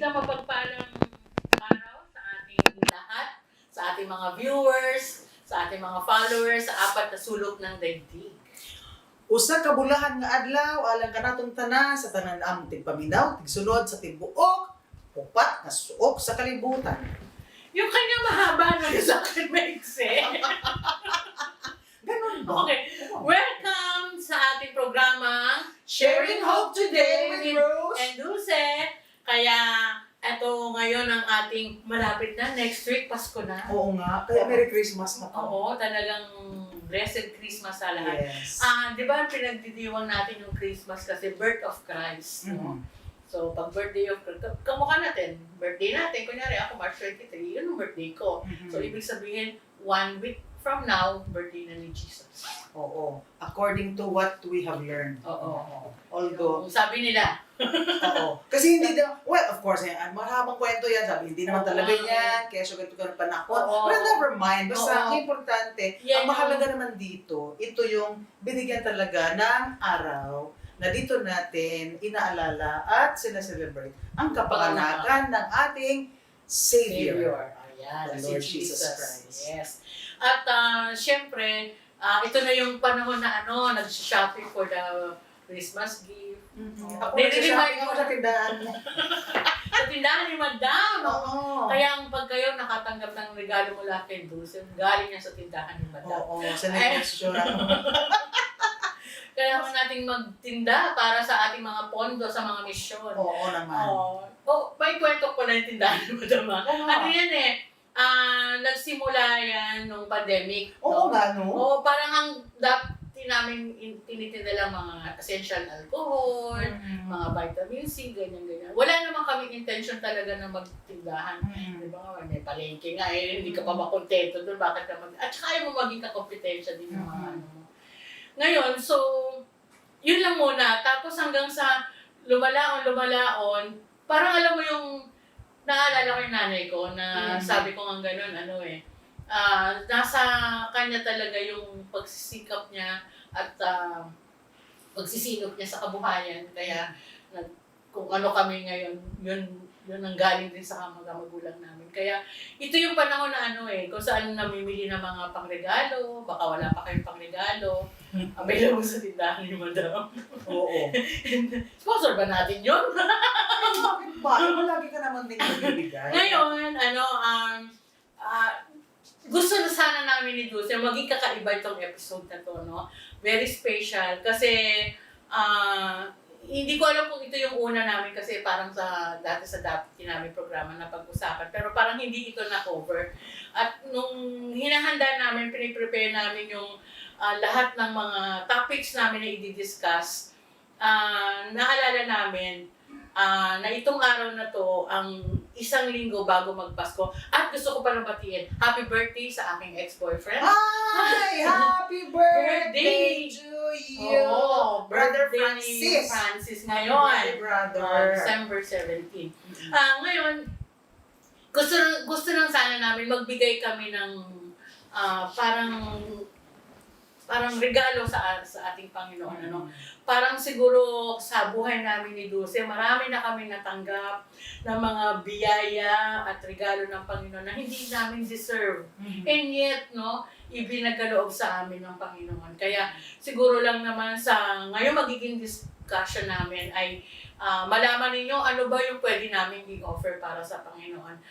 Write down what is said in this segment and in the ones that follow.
Isang mapagpalang araw sa ating lahat, sa ating mga viewers, sa ating mga followers, sa apat na sulok ng daigdig. Usa ka bulahan nga adlaw alang kanatong tanan sa tanan ang tigpaminaw, tigsunod sa tibuok, upat nga suok sa kalibutan. Yung kanya mahaba na sa akin maigsi. Ganun ba? Okay, welcome sa ating programa, Sharing Hope Today with Rose. and Dulce. Kaya, eto ngayon ang ating malapit na, next week, Pasko na. Oo nga, kaya Merry Christmas na po. Oo, talagang blessed Christmas sa lahat. Yes. Di ba pinagdidiwang natin yung Christmas kasi birth of Christ, no? Mhm. So, pag birthday of Christ, kamukha natin, birthday natin, kunyari ako March 23, yun ang birthday ko. Mhm. So, ibig sabihin, 1 week from now, birthday na ni Jesus. Oo. According to what we have learned. Oo. Although, Yung sabi nila, oo. Kasi hindi daw, well, of course, mahabang kwento yan. Sabi, hindi naman talaga Oo. yan. Kaya siya ganito ka ng panakot. Oo. But never mind. Basta, Oo. ang importante, Yan ang mahalaga naman dito, ito yung binigyan talaga ng araw na dito natin inaalala at sinaselebrate ang kapanganakan ng ating Savior. Savior. Ayan, The si Lord Jesus. Jesus Christ. Yes. At syempre, ito na yung panahon na nag-shopping for the Christmas gift. Ako Nire-remind nagsashopping ko ako sa tindahan. sa tindahan ni Madam. Oo. Kaya ang pag kayo nakatanggap ng regalo mula kay Dulce, galing yan sa tindahan ni Madam. Oo, sa negosyo. Kailangan nating magtinda para sa ating mga pondo sa mga misyon. Oo naman. May kwento ko na yung tindahan ni Madam. Oo nga. Ano yan nagsimula yan nung pandemic. Oo nga, no? Oo, parang ang dati namin tinitinda lang mga essential alcohol, mga vitamin C, ganyan-ganyan. Wala naman kami intention talaga na magtindahan. Di ba? May palengke nga hindi ka pa makontento doon. Bakit ka At saka ayaw mo maging kakompetensya din ng mga ano. Ngayon, so, yun lang muna. Tapos hanggang sa lumalaon, parang alam mo yung naalala ko yung nanay ko na sabi ko nga ganun, nasa kanya talaga yung pagsisikap niya at pagsisinop niya sa kabuhayan. Kaya kung ano kami ngayon, yun ang galing din sa mga magulang namin. Kaya ito yung panahon na kung saan namimili ng mga pangregalo, baka wala pa kayong pangregalo, available sa tindahan ni Madam. Oo. Sponsor ba natin yun? Bakit ba? Lagi ka naman din nagbibigay. Ngayon, gusto na sana namin ni Dulce, maging kakaiba itong episode na to, no? Very special kasi hindi ko alam kung ito yung una namin kasi parang dati namin programa na pag-usapan, pero parang hindi ito na-cover. At nung hinahanda namin, piniprepare namin yung lahat ng mga topics namin na i-discuss, naalala namin na itong araw na to ang isang linggo bago magpasko. At gusto ko pa batiin, happy birthday sa aking ex-boyfriend. Hi! Happy birthday to you! Oo, Brother birthday ni Francis! Francis ngayon. Happy brother! December 17. Ngayon, gusto lang sana namin magbigay kami ng parang regalo sa ating Panginoon. Parang siguro sa buhay namin ni Dulce, marami na kami natanggap ng mga biyaya at regalo ng Panginoon na hindi namin deserve. And yet, ibinagkaloob sa amin ng Panginoon. Kaya siguro lang naman sa ngayon magiging discussion namin ay malaman ninyo ano ba yung pwede namin i-offer para sa Panginoon.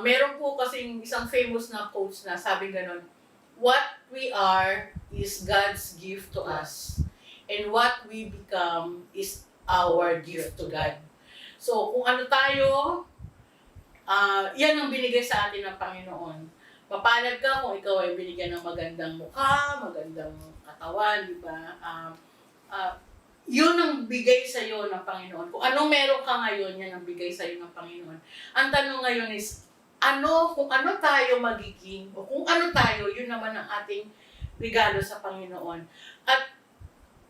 Meron po kasing isang famous na quotes na sabi ganun, what we are is God's gift to us. And what we become is our gift to God. So, kung ano tayo, yan ang binigay sa atin ng Panginoon. Mapalad ka kung ikaw ay binigyan ng magandang mukha, magandang katawan, di ba? Yun ang bigay sa iyo ng Panginoon. Kung anong meron ka ngayon, yan ang bigay sa iyo ng Panginoon. Ang tanong ngayon is, kung ano tayo magiging, o kung ano tayo, yun naman ang ating regalo sa Panginoon. At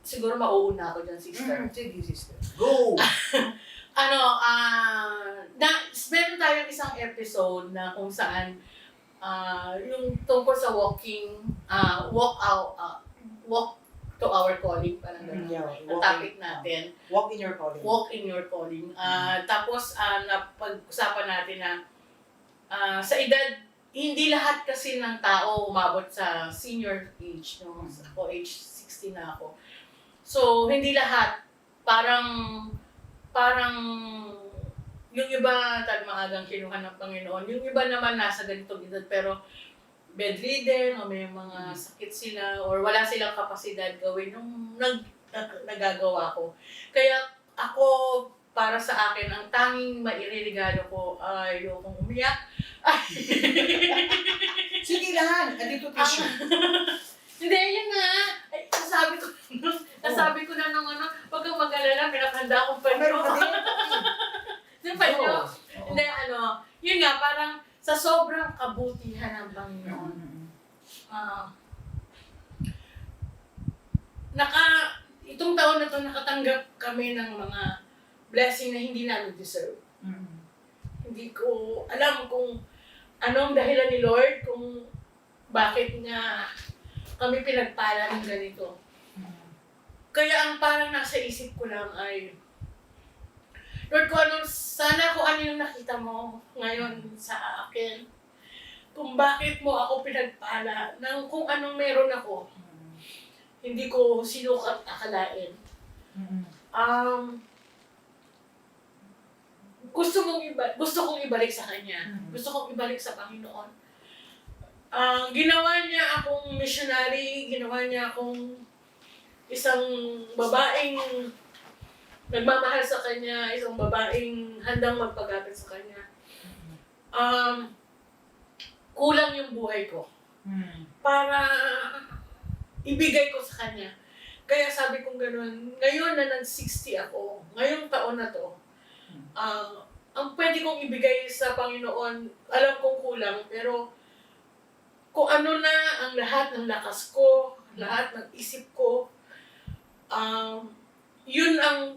siguro mauuna ako dyan, sister. Sige, sister. Go! Meron tayong isang episode na kung saan yung tungkol sa walk to our calling, parang gano'n. Yeah, Ang topic natin. Walk in your calling. Walk in your calling. Tapos, napag-usapan natin na sa edad, hindi lahat kasi ng tao umabot sa senior age. No? Ako, age 60 na ako. So, hindi lahat. Parang yung iba maagang kinuha ng Panginoon. Yung iba naman nasa ganitong edad pero bedridden o may mga sakit sila or wala silang kapasidad gawin yung nagagawa ko. Kaya ako, para sa akin, ang tanging mairirigalo ko ay yung umiyak. Sige lang, andito tissue. Hindi, yun na. Ay, nasabi ko na nung wag kang mag-alala, pinakanda akong panyo. Meron ka din. Yung panyo. Oo. Hindi, yun nga, parang sa sobrang kabutihan ng Panginoon. Itong taon na to nakatanggap kami ng mga blessing na hindi namin deserve. Hindi ko alam kung anong dahilan ni Lord, kung bakit niya kami pinagpala ng ganito. Kaya ang parang nasa isip ko lang ay, Lord, sana kung ano yung nakita mo ngayon sa akin, kung bakit mo ako pinagpala ng kung anong meron ako, hindi ko sinukat akalain. Gusto kong ibalik sa Kanya. Gusto kong ibalik sa Panginoon. Ginawa niya akong missionary, ginawa niya akong isang babaeng nagmamahal sa Kanya, isang babaeng handang magpagapit sa Kanya. Kulang yung buhay ko para ibigay ko sa Kanya. Kaya sabi kong gano'n, ngayon na nag-60 ako, ngayong taon na to, ang pwede kong ibigay sa Panginoon, alam kong kulang, pero kung ano na ang lahat ng lakas ko, lahat ng isip ko, yun ang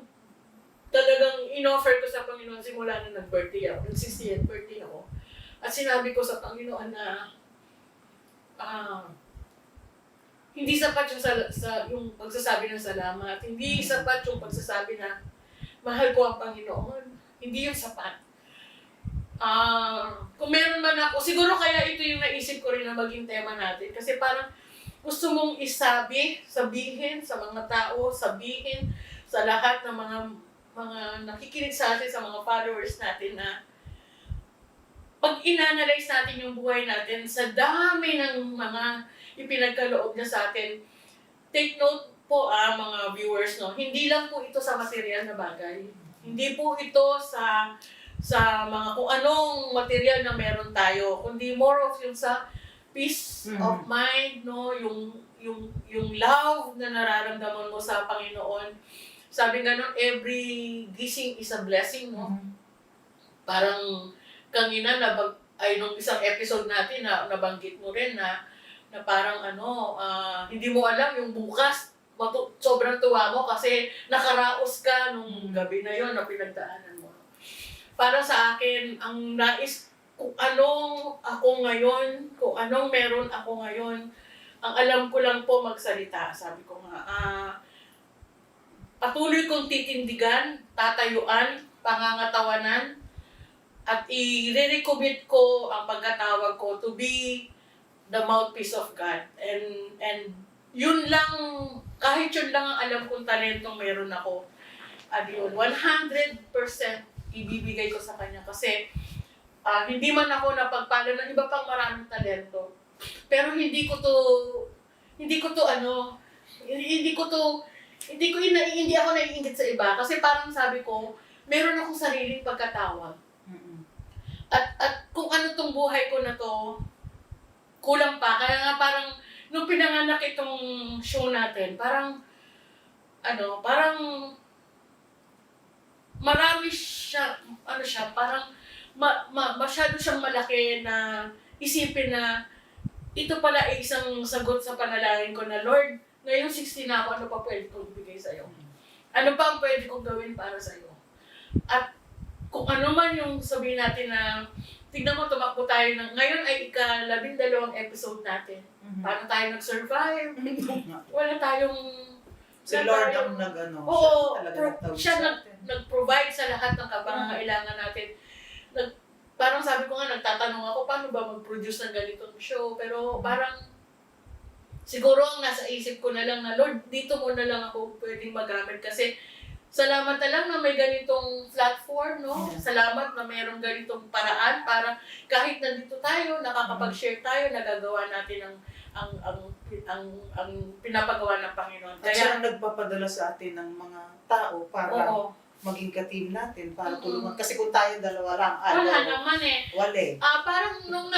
talagang in-offer ko sa Panginoon simula na nag-birthday ako, nag-60th birthday ako. At sinabi ko sa Panginoon na hindi sapat yung pagsasabi ng salamat, hindi sapat yung pagsasabi na mahal ko ang Panginoon, hindi yung sapat. Kung meron man ako, siguro kaya ito yung naisip ko rin na maging tema natin. Kasi parang gusto mong sabihin sa mga tao, sabihin sa lahat ng mga nakikinig sa atin, sa mga followers natin na pag inanalyze natin yung buhay natin sa dami ng mga ipinagkaloob na sa atin, take note po mga viewers, no, hindi lang po ito sa material na bagay. Hindi po ito sa mga kung anong material na meron tayo, kundi more of yung sa peace of mind, no, yung love na nararamdaman mo sa Panginoon. Sabi nga nun, every gising is a blessing, no? Parang kanina nung isang episode natin na nabanggit mo rin na parang hindi mo alam yung bukas, sobrang tuwa mo kasi nakaraos ka nung gabi na yon na pinagdaanan mo. Para sa akin, ang nais kung anong ako ngayon, kung anong meron ako ngayon, ang alam ko lang po magsalita. Sabi ko nga, patuloy kong titindigan, tatayuan, pangangatawanan, at i-recommit ko ang pagkatawag ko to be the mouthpiece of God. And yun lang, kahit yun lang ang alam kong talentong meron ako, at yun, 100% ibibigay ko sa Kanya. Kasi hindi man ako napagpala ng iba pang maraming talento. Pero hindi ko ako naiingit sa iba. Kasi parang sabi ko, meron akong sariling pagkatawag. At kung ano tong buhay ko na to, kulang pa. Kaya nga parang, nung pinanganak itong show natin, parang marami siya, parang masyado siyang malaki na isipin na ito pala ay isang sagot sa panalangin ko na, Lord, ngayong 60 na ako, ano pa pwede kong ibigay sa'yo? Ano pa ang pwede kong gawin para sa'yo? At kung ano man yung sabihin natin na, tignan mo, tumakbo tayo ngayon ay ika-12 episode natin. Paano tayo nag-survive? Wala tayong Si Lord ang nag-ano. Oo, talaga nagtawid siya sa atin. nag-provide sa lahat ng pangangailangan natin. Parang sabi ko nga, nagtatanong ako, paano ba mag-produce ng ganitong show? Pero parang, siguro ang nasa isip ko na lang na, Lord, dito mo na lang ako pwedeng magamit. Kasi, salamat na lang na may ganitong platform, no? Yeah. Salamat na mayroong ganitong paraan para kahit nandito tayo, nakakapag-share tayo, nagagawa natin ang pinapagawa ng Panginoon. At siya ang nagpapadala sa atin ng mga tao para oo, maging ka-team natin, para Mm-mm. tulungan. Kasi kung tayo dalawa lang, wala naman eh. wala eh. Parang nung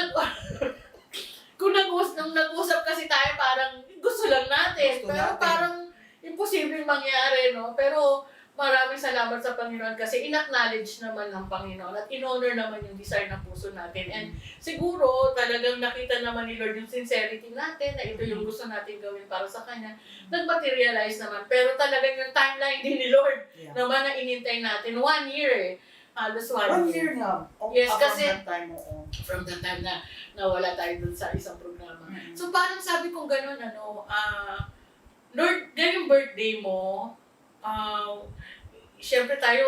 nung nag-usap kasi tayo, parang gusto lang natin. Gusto pero natin. parang imposibleng mangyari, no? Pero maraming salamat sa Panginoon kasi in-acknowledge naman ng Panginoon at in-honor naman yung desire ng puso natin. And siguro talagang nakita naman ni Lord yung sincerity natin na ito yung gusto natin gawin para sa Kanya. Nag-materialize naman. Pero talagang yung timeline din ni Lord Yeah. naman na inintay natin. 1 year eh. Halos 1 1 year. year na. Yes, From kasi- that time, oo. From the time na nawala tayo dun sa isang programa. Mm. So parang sabi kong gano'n, Lord, ganyung birthday mo, syempre tayo,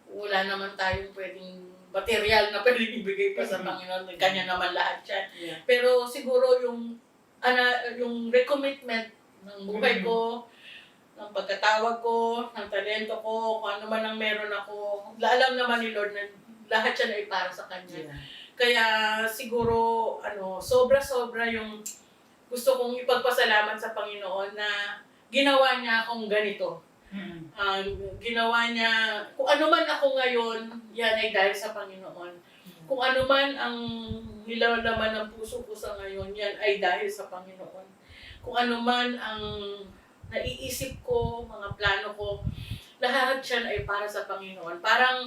wala naman tayong pwedeng material na pwedeng ibigay pa sa Panginoon. Kanya naman lahat yan. Yeah. Pero siguro yung recommitment ng buhay ko, ng pagkatawag ko, ng talento ko, kung ano man ang meron ako, alam naman ni Lord na lahat yan ay para sa Kanya. Yeah. Kaya siguro, sobra-sobra yung gusto kong ipagpasalamat sa Panginoon na ginawa niya akong ganito. Mm. Ginawa niya, kung ano man ako ngayon, yan ay dahil sa Panginoon. Kung ano man ang nilalaman ng puso ko sa ngayon, yan ay dahil sa Panginoon. Kung ano man ang naiisip ko, mga plano ko, lahat yan ay para sa Panginoon. Parang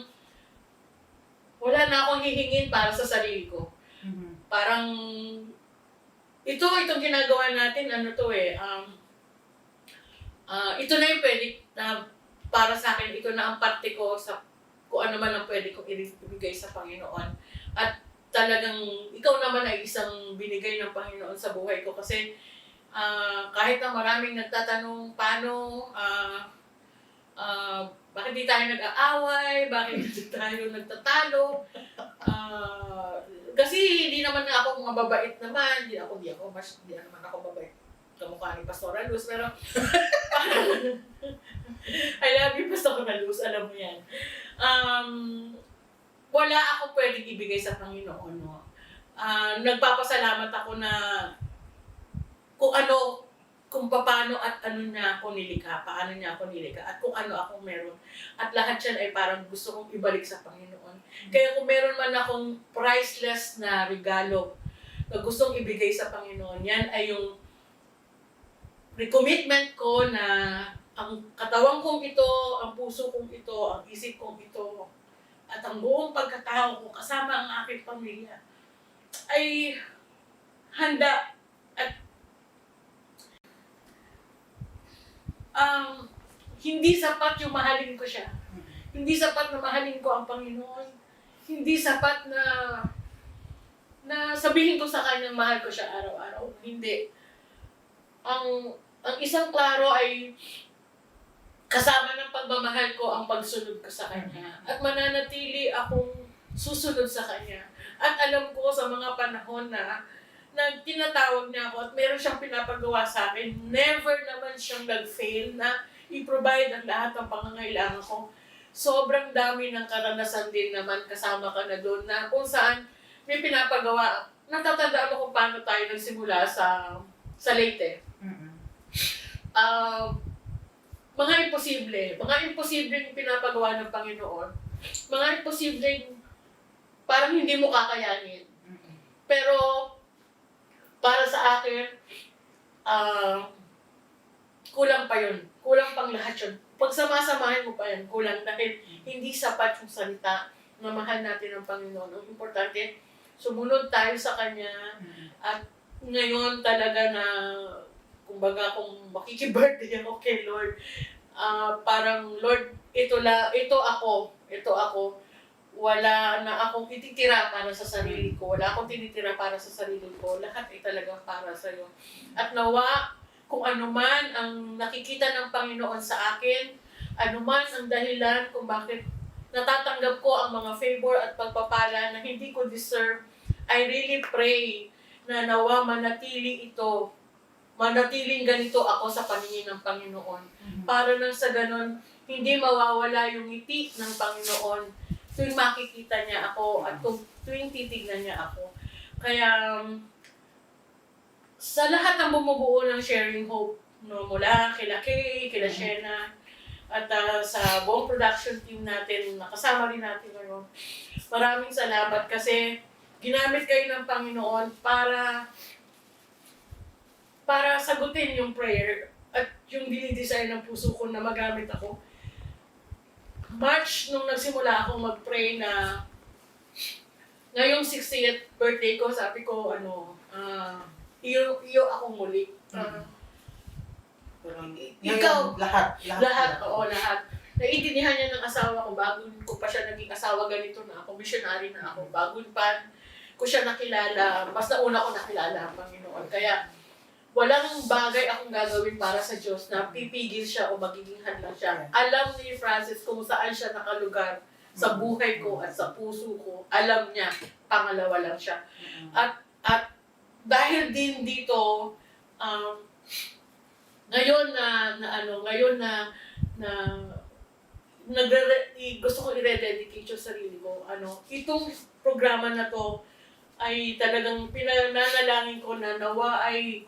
wala na akong hihingin para sa sarili ko. Mhm. Parang itong ginagawa natin, ito na yung pwede na para sa akin, ito na ang parte ko sa kung ano man ang pwede kong ibigay sa Panginoon. At talagang ikaw naman ay isang binigay ng Panginoon sa buhay ko kasi kahit na maraming nagtatanong paano, bakit di tayo nag-aaway, bakit di tayo nagtatalo, kasi hindi naman ako mababait naman, hindi naman ako mabait kamukha ni Pastora Luz, pero I love you, Pastora Luz, alam mo yan. Wala ako pwedeng ibigay sa Panginoon. No? Nagpapasalamat ako na kung paano at ano niya ako nilikha, paano niya ako nilikha, at kung ano akong meron. At lahat yan ay parang gusto kong ibalik sa Panginoon. Kaya kung meron man akong priceless na regalo na gustong ibigay sa Panginoon, yan ay yung recommitment ko na ang katawan kong ito, ang puso kong ito, ang isip kong ito, at ang buong pagkatao ko kasama ang aking pamilya ay handa at hindi sapat yung mahalin ko siya. Hindi sapat na mahalin ko ang Panginoon. Hindi sapat na sabihin ko sa kanya mahal ko siya araw-araw. Hindi. Ang isang klaro ay kasama ng pagmamahal ko ang pagsunod ko sa kanya. At mananatili akong susunod sa kanya. At alam ko sa mga panahon na tinatawag niya ako at meron siyang pinapagawa sa akin, never naman siyang nag-fail na i-provide ang lahat ng pangangailangan ko. Sobrang dami ng karanasan din naman kasama ka na doon na kung saan may pinapagawa. Natatandaan mo kung paano tayo nagsimula sa Leyte. Mga imposibleng pinapagawa ng Panginoon. Mga imposibleng parang hindi mo kakayanin. Pero para sa akin, kulang pa yun. Kulang pang lahat yun. Pag samasamahin mo pa yan, kulang dahil hindi sapat yung salita na mahal natin ang Panginoon. Ang importante, sumunod tayo sa Kanya at ngayon talaga na kumbaga kung makikibirthday ako kay Lord, parang Lord, ito ako, wala na akong ititira para sa sarili ko, wala akong tinitira para sa sarili ko, lahat ay talagang para sa iyo. At nawa, kung ano man ang nakikita ng Panginoon sa akin, ano man ang dahilan kung bakit natatanggap ko ang mga favor at pagpapala na hindi ko deserve, I really pray na nawa manatiling ganito ako sa paningin ng Panginoon. Para nang sa ganon, hindi mawawala yung ngiti ng Panginoon tuwing makikita niya ako at tuwing titignan niya ako. Kaya, sa lahat ng bumubuo ng Sharing Hope, no, mula kila Kay, kila Shena, at sa buong production team natin, nakasama rin natin ngayon. Maraming salamat kasi ginamit kayo ng Panginoon para sagutin yung prayer at yung dinidesign ng puso ko na magamit ako. March, nung nagsimula akong mag-pray na ngayong 60th birthday ko, sabi ko, iyo ako muli. Ikaw, lahat. Naiintindihan niya ng asawa ko bago ko pa siya naging asawa, ganito na ako, missionary na ako. Bago pa ko siya nakilala, mas nauna ko nakilala ang Panginoon. Kaya walang bagay akong gagawin para sa Diyos na pipigil siya o magiging hadlang siya. Alam ni Francis kung saan siya nakalugar sa buhay ko at sa puso ko. Alam niya, pangalawa lang siya. At dahil din dito, ngayon gusto ko i-rededicate yung sarili ko. Itong programa na to ay talagang pinananalangin ko na nawa ay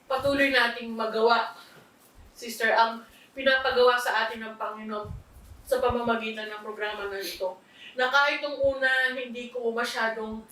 patuloy nating magawa. Sister, ang pinapagawa sa atin ng Panginoon sa pamamagitan ng programa na ito. Na kahit nung una, hindi ko masyadong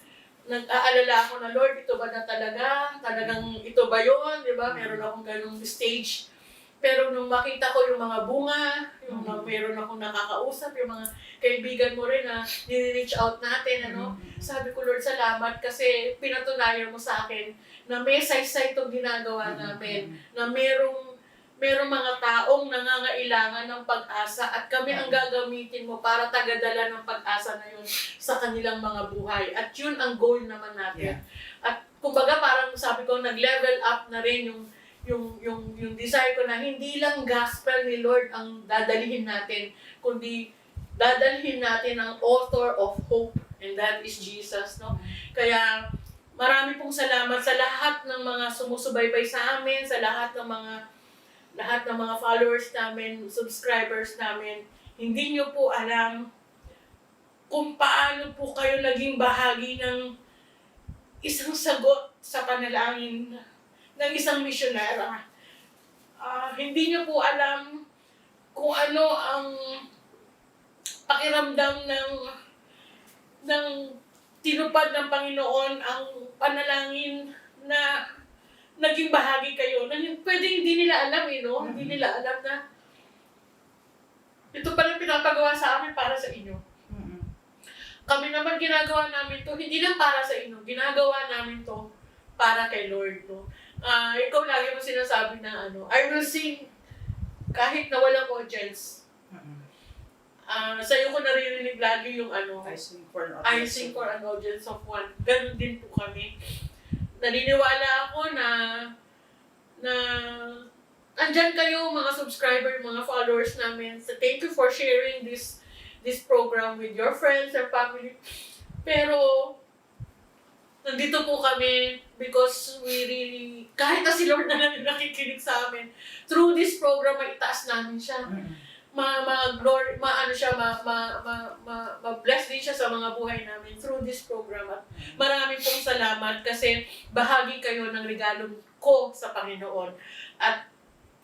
nag-aalala ako na, Lord, ito ba na talaga? Talagang ito ba yun? Diba? Meron akong ganung stage. Pero nung makita ko yung mga bunga, yung meron akong nakakausap, yung mga kaibigan mo rin na nire-reach out natin, sabi ko, Lord, salamat kasi pinatunayan mo sa akin na may saysay itong ginagawa namin, na merong mga taong nangangailangan ng pag-asa at kami ang gagamitin mo para tagadala ng pag-asa na yun sa kanilang mga buhay. At yun ang goal naman natin. Yeah. At kumbaga parang sabi ko, nag-level up na rin yung desire ko na hindi lang gospel ni Lord ang dadalhin natin, kundi dadalhin natin ang author of hope, and that is Jesus, no? Kaya marami pong salamat sa lahat ng mga sumusubaybay sa amin, sa lahat ng mga followers namin, subscribers namin. Hindi nyo po alam kung paano po kayo naging bahagi ng isang sagot sa panalangin ng isang misyonera. Hindi nyo po alam kung ano ang pakiramdam ng tinupad ng Panginoon ang panalangin na naging bahagi kayo. Pwede hindi nila alam no? Hindi nila alam na ito pala pinapagawa sa amin para sa inyo. Kami naman ginagawa namin to, hindi lang para sa inyo, ginagawa namin to para kay Lord, no? Ikaw lagi mo sinasabi na I will sing kahit na walang audience. Sa'yo ko naririnig lagi yung I sing for an audience of one. Ganun din po kami. Naniniwala ako na andyan kayo mga subscriber, mga followers namin. So thank you for sharing this program with your friends and family. Pero nandito po kami because we really, kahit na si Lord na lang nakikinig sa amin, through this program, maitaas namin siya. Ma-bless din siya sa mga buhay namin through this program. At maraming pong salamat kasi bahagi kayo ng regalo ko sa Panginoon. At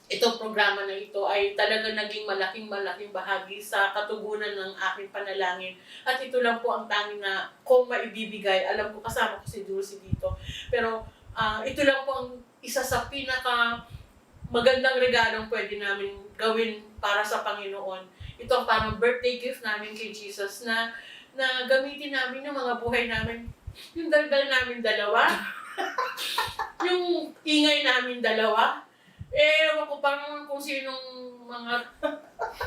itong programa na ito ay talaga naging malaking bahagi sa katugunan ng aking panalangin. At ito lang po ang tanging na kung maibibigay. Alam ko kasama ko si Dulce dito. Pero ito lang po ang isa sa pinaka magandang regalong pwede namin gawin para sa Panginoon. Ito ang parang birthday gift namin kay Jesus na gamitin namin yung mga buhay namin. Yung daldal namin dalawa. Yung ingay namin dalawa. Ewan ko parang kung sinong mga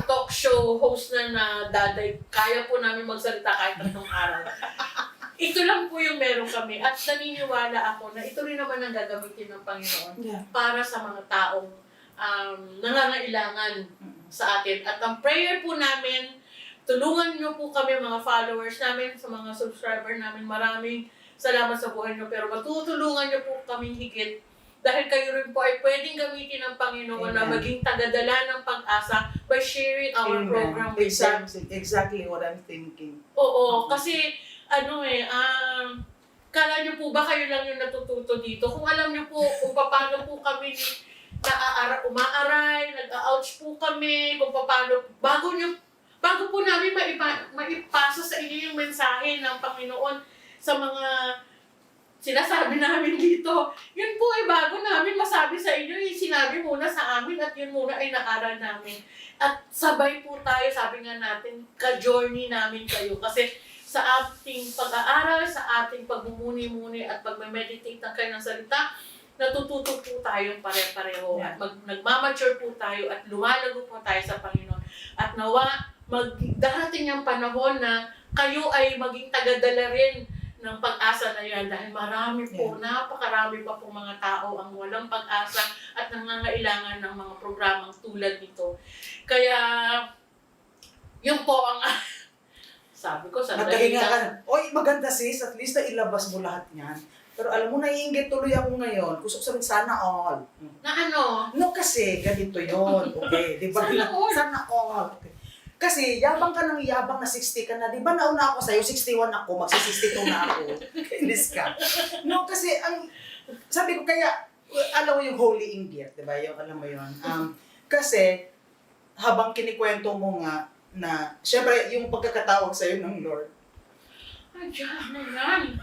talk show host na daday, kaya po namin magsalita kahit 3 araw. ito lang po yung meron kami at naniniwala ako na ito rin naman ang gagamitin ng Panginoon Yeah. para sa mga taong nangangailangan sa atin. At ang prayer po namin, tulungan niyo po kami mga followers namin, sa mga subscriber namin. Maraming salamat sa buhay niyo, pero matutulungan niyo po kaming higit dahil kayo rin po ay pwedeng gamitin ng Panginoon na Amen. maging tagadala ng pag-asa by sharing our Amen. program with them. Exactly what I'm thinking. Oo, kasi kala niyo po ba kayo lang yung natututo dito? Kung alam niyo po kung paano po kami umaaray, nag-ouch po kami, kung paano, bago po namin maipasa sa inyo yung mensahe ng Panginoon sa mga sinasabi namin dito. Yun po ay bago namin masabi sa inyo, sinabi muna sa amin at yun muna ay naaral namin. At sabay po tayo, sabi nga natin, ka-journey namin kayo. Kasi sa ating pag-aaral, sa ating pagmumuni-muni at pag-meditate ng kayo ng salita, natututo po tayong pare-pareho at nagmamature po tayo at lumalago po tayo sa Panginoon. At nawa, darating ang panahon na kayo ay maging tagadala rin ng pag-asa na yan dahil marami po, napakarami pa po mga tao ang walang pag-asa at nangangailangan ng mga programang tulad nito. Kaya, yun po ang sabi ko, sandali Nagkahinga ka. lang. Oy, maganda sis, at least na ilabas mo lahat yan. Pero alam mo, naiinggit tuloy ako ngayon. Gusto ko sabihin, sana all. Na ano? No, kasi ganito yon. Okay, di ba? Sana all. Sana all. Okay. Kasi yabang ka ng yabang na 60 ka na. Di ba nauna ako sa'yo, 61 ako, magsi-62 na ako. Kainis ka. No, kasi sabi ko kaya, alam mo yung holy inggit, di ba? Yung, alam mo yun. Kasi, habang kinikwento mo nga, na, syempre, yung pagkakatawag sa'yo ng Lord. Ay, Diyos na yan.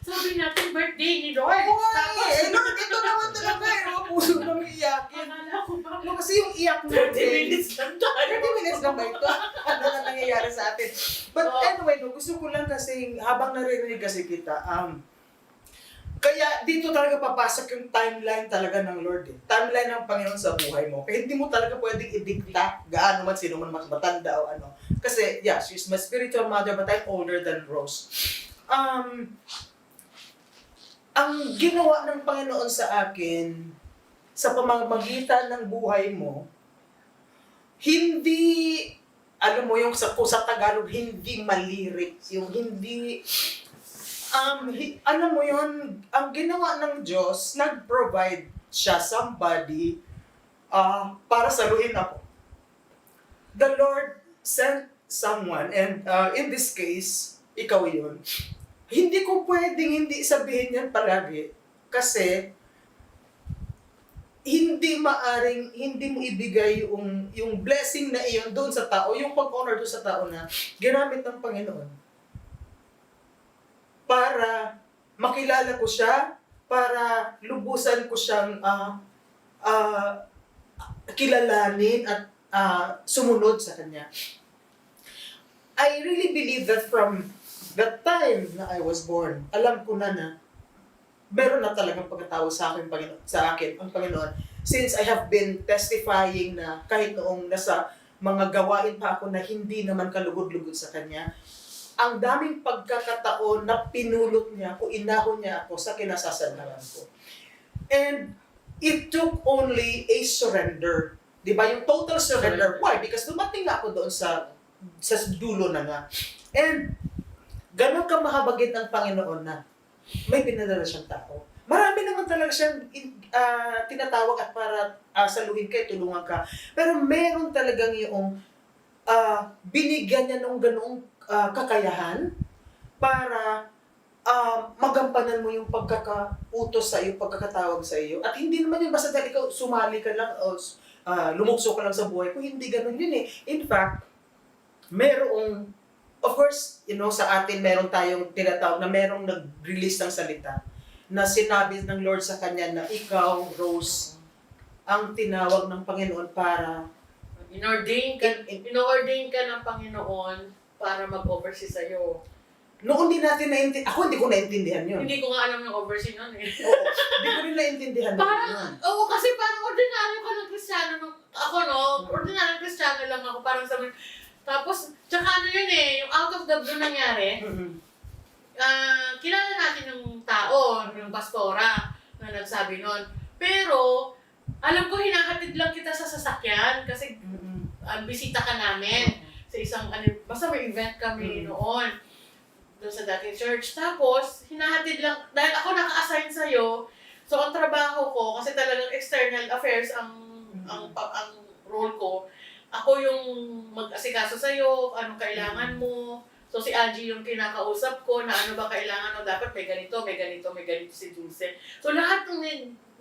Sabi natin, birthday ni Lord. Oo nga eh, Lord, ito naman talaga eh, mga puso nang iyakin. Akala ko ba? No, kasi yung iyak mo, 30 minutes lang tayo. 30 minutes lang ba ito? Ano na nangyayari sa atin? But anyway, no, gusto ko lang kasi, habang naririnig kasi kita, kaya dito talaga papasok yung timeline talaga ng Lord eh. Timeline ng Panginoon sa buhay mo. Kaya hindi mo talaga pwedeng idikta gaano man sino man mas matanda o ano. Kasi, yeah, she's my spiritual mother but I'm older than Rose. Ang ginawa ng Panginoon sa akin, sa pamamagitan ng buhay mo, hindi, alam mo yung sa Tagalog, hindi malirik. Yung hindi, alam mo yun, ang ginawa ng Diyos, nag-provide siya somebody para saluhin ako. The Lord sent someone, and in this case, ikaw yun. Hindi ko pwedeng hindi sabihin yan palagi kasi hindi mo ibigay yung blessing na iyon doon sa tao, yung pag-honor doon sa tao na ginamit ng Panginoon para makilala ko siya, para lubusan ko siyang kilalanin at sumunod sa Kanya. I really believe that from the time na I was born, alam ko na meron na talagang pagkatawag sa akin ang Panginoon. Since I have been testifying na kahit noong nasa mga gawain pa ako na hindi naman kalugod-lugod sa Kanya, ang daming pagkakataon na pinulot niya o inahon niya ako sa kinasasalanan ko. And it took only a surrender. Di ba? Yung total surrender. Why? Because dumating na ako doon sa dulo na nga. And ganun ka mahabagin ng Panginoon na may pinadala siyang tao. Marami naman talaga siyang tinatawag at para saluhin ka, tulungan ka. Pero meron talagang yung binigyan niya ng ganoong kakayahan para magampanan mo yung pagkakautos sa iyo, pagkakatawag sa iyo. At hindi naman yun basta dahil ikaw sumali ka lang o lumukso ka lang sa buhay ko. Hindi ganun yun eh. In fact, merong, of course, sa atin meron tayong tinatawag na merong nag-release ng salita na sinabi ng Lord sa kanya na ikaw, Rose, ang tinawag ng Panginoon para In-ordain ka ng Panginoon para mag-oversee sa'yo. noon din natin ako hindi ko naintindihan yun. Hindi ko nga alam yung oversee nun eh. Oo, hindi ko rin naintindihan yun. Kasi parang ordinaryo ka ng Kristiyano. Ordinaryo Kristiyano lang ako. Parang sabi, tapos, tsaka ano yun eh, yung out of the blue nangyari, kilala natin yung tao, yung pastora na nagsabi nun. Pero, alam ko hinahatid lang kita sa sasakyan kasi bisita ka namin sa isang, basta may event kami noon doon sa dating church. Tapos, hinahatid lang, dahil ako naka-assign sa'yo, so ang trabaho ko, kasi talagang external affairs ang role ko, ako yung mag-asikaso sa'yo, anong kailangan mo. So si Angie yung kinakausap ko na ano ba kailangan mo, dapat may ganito si Dulce. So lahat ng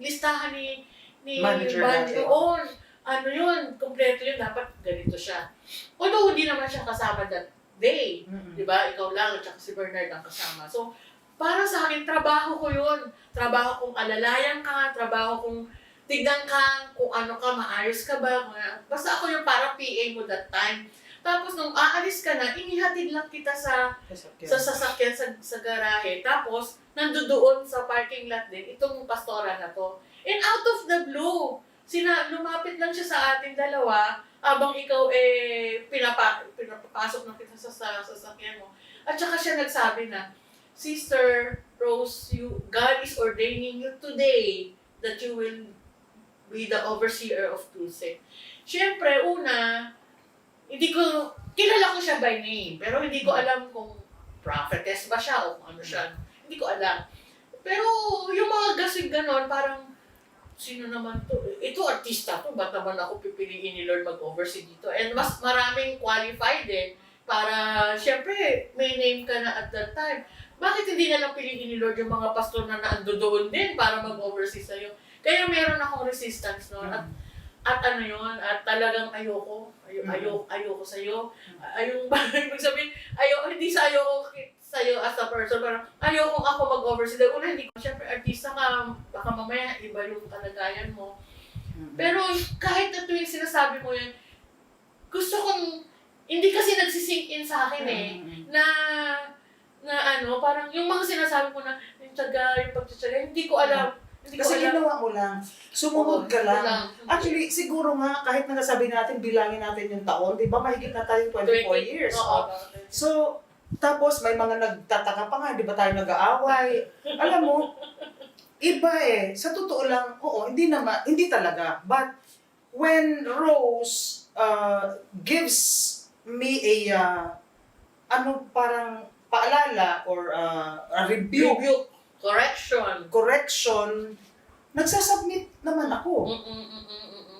listahan ni Manager natin. on, ano yun, kompleto yun, dapat ganito siya. Although hindi naman siya kasama that day, di ba? Ikaw lang, at si Bernard ang kasama. So, para sa akin, trabaho ko yun. Trabaho kong alalayan ka, trabaho kong tignan ka, kung ano ka, maayos ka ba. Basta ako yung parang PA mo that time. Tapos nung aalis ka na, inihatid lang kita sa sasakyan sa garahe. Tapos, nandoon sa parking lot din, itong pastora na to. And out of the blue, lumapit lang siya sa ating dalawa, abang ikaw pinapapasok na kita sa sasakyan mo. At saka siya nagsabi na, Sister Rose, God is ordaining you today that you will be the overseer of Dulce. Siyempre, una, kilala ko siya by name, pero hindi ko alam kung prophetess ba siya o kung ano siya. Hindi ko alam. Pero yung mga gasig ganon, parang, sino naman to? Ito, artista to. Ba't naman ako pipiliin ni Lord mag-oversee dito? And mas maraming qualified para, syempre, may name ka na at that time. Bakit hindi na lang piliin ni Lord yung mga pastor na naando doon din para mag-oversee sa'yo? Kaya meron akong resistance noon. At ano yun, at talagang ayoko sa'yo. Ibig sabihin, hindi sa'yo as a person, parang ayoko ako mag-oversee. Dahil una, hindi ko, syempre, artista ka, baka mamaya iba yung kalagayan mo. Pero kahit na tuwing sinasabi mo yun, gusto kong, hindi kasi nagsisink in sa akin na parang yung mga sinasabi mo na, yung pagtsatsaga, hindi ko alam. Kasi ginawa mo lang. Sumunod ka lang. Actually, siguro nga, kahit na nasabi natin, bilangin natin yung taon, di ba, mahigit na tayong 24 years. So, tapos may mga nagtataka pa nga, di ba tayo nag-aaway? Alam mo, iba sa totoo lang, hindi talaga. But, when Rose gives me parang paalala or a rebuke, correction, nagsasubmit naman ako.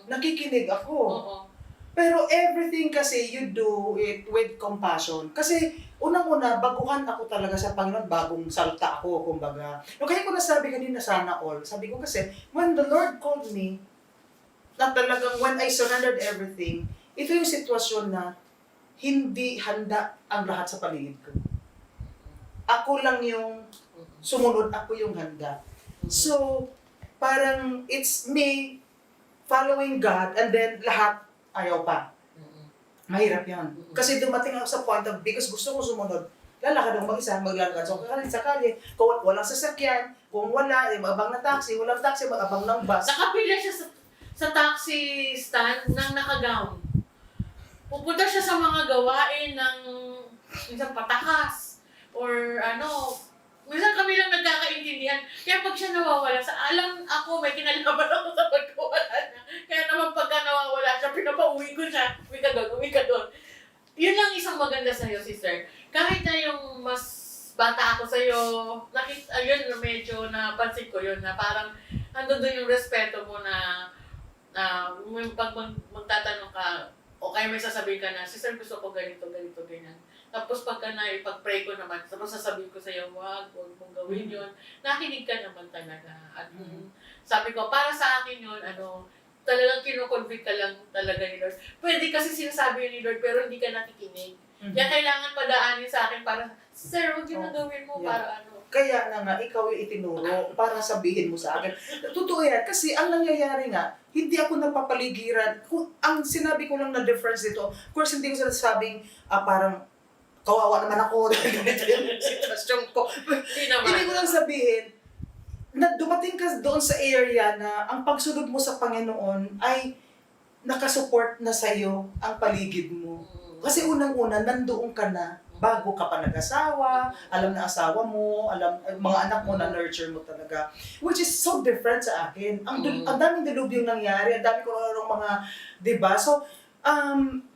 Nakikinig ako. Pero everything kasi you do it with compassion. Kasi unang-una, baguhan ako talaga sa Panginoon, bagong salta ako, kumbaga. Kaya ko nasabi kanina sana all, sabi ko kasi, when the Lord called me, na talagang when I surrendered everything, ito yung sitwasyon na hindi handa ang lahat sa paligid ko. Ako lang yung sumunod, ako yung handa. So, parang it's me following God and then lahat ayaw pa. Mahirap yan. Kasi dumating ako sa point of, because gusto ko sumunod, lalakad ako mag-isa, maglalakad sa kalye. Kung walang sasakyan, kung wala, mag-abang na taxi, walang taxi, mag-abang ng bus. Nakapila siya sa taxi stand ng nakagown. Pupunta siya sa mga gawain ng minsan patakas or minsan kami lang nagkakaintindihan. Kaya pag siya nawawala, alam ako, may kinalaman ako sa pagkawala niya. Kaya naman pagka nawawala siya, pinapauwi ko siya. Uwi ka doon. Yun lang isang maganda sa'yo, sister. Kahit na yung mas bata ako sa'yo, yun, medyo napansin ko yun, na parang nandun doon yung respeto mo na pag magtatanong ka, o kaya may sasabihin ka na, sister, gusto ko ganito, ganyan. Tapos pagka ipag-pray ko naman, tapos sasabihin ko sa'yo, huwag mong gawin yun. Nakinig ka naman talaga. At sabi ko, para sa akin yun, talagang kinoconvict ka lang talaga ni Lord. Pwede kasi sinasabi yun ni Lord, pero hindi ka nakikinig. Kaya kailangan padaanin sa akin para, sir, huwag yun na gawin mo para Kaya nga, ikaw yung itinuro para sabihin mo sa akin. Totoo yan, kasi ang nangyayari nga, hindi ako napapaligiran. Ang sinabi ko lang na difference dito, of course, hindi ko sinasabing parang, kawawa naman ako, ganito yung sitwasyon ko. Hindi ko lang sabihin, na dumating ka doon sa area na ang pagsunod mo sa Panginoon ay nakasupport na sa'yo ang paligid mo. Kasi unang-una, nandoon ka na bago ka pa nag-asawa, alam na asawa mo, alam mga anak mo na nurture mo talaga. Which is so different sa akin. Ang daming dilubyong nangyari, ang dami ko mga, 'di ba? So,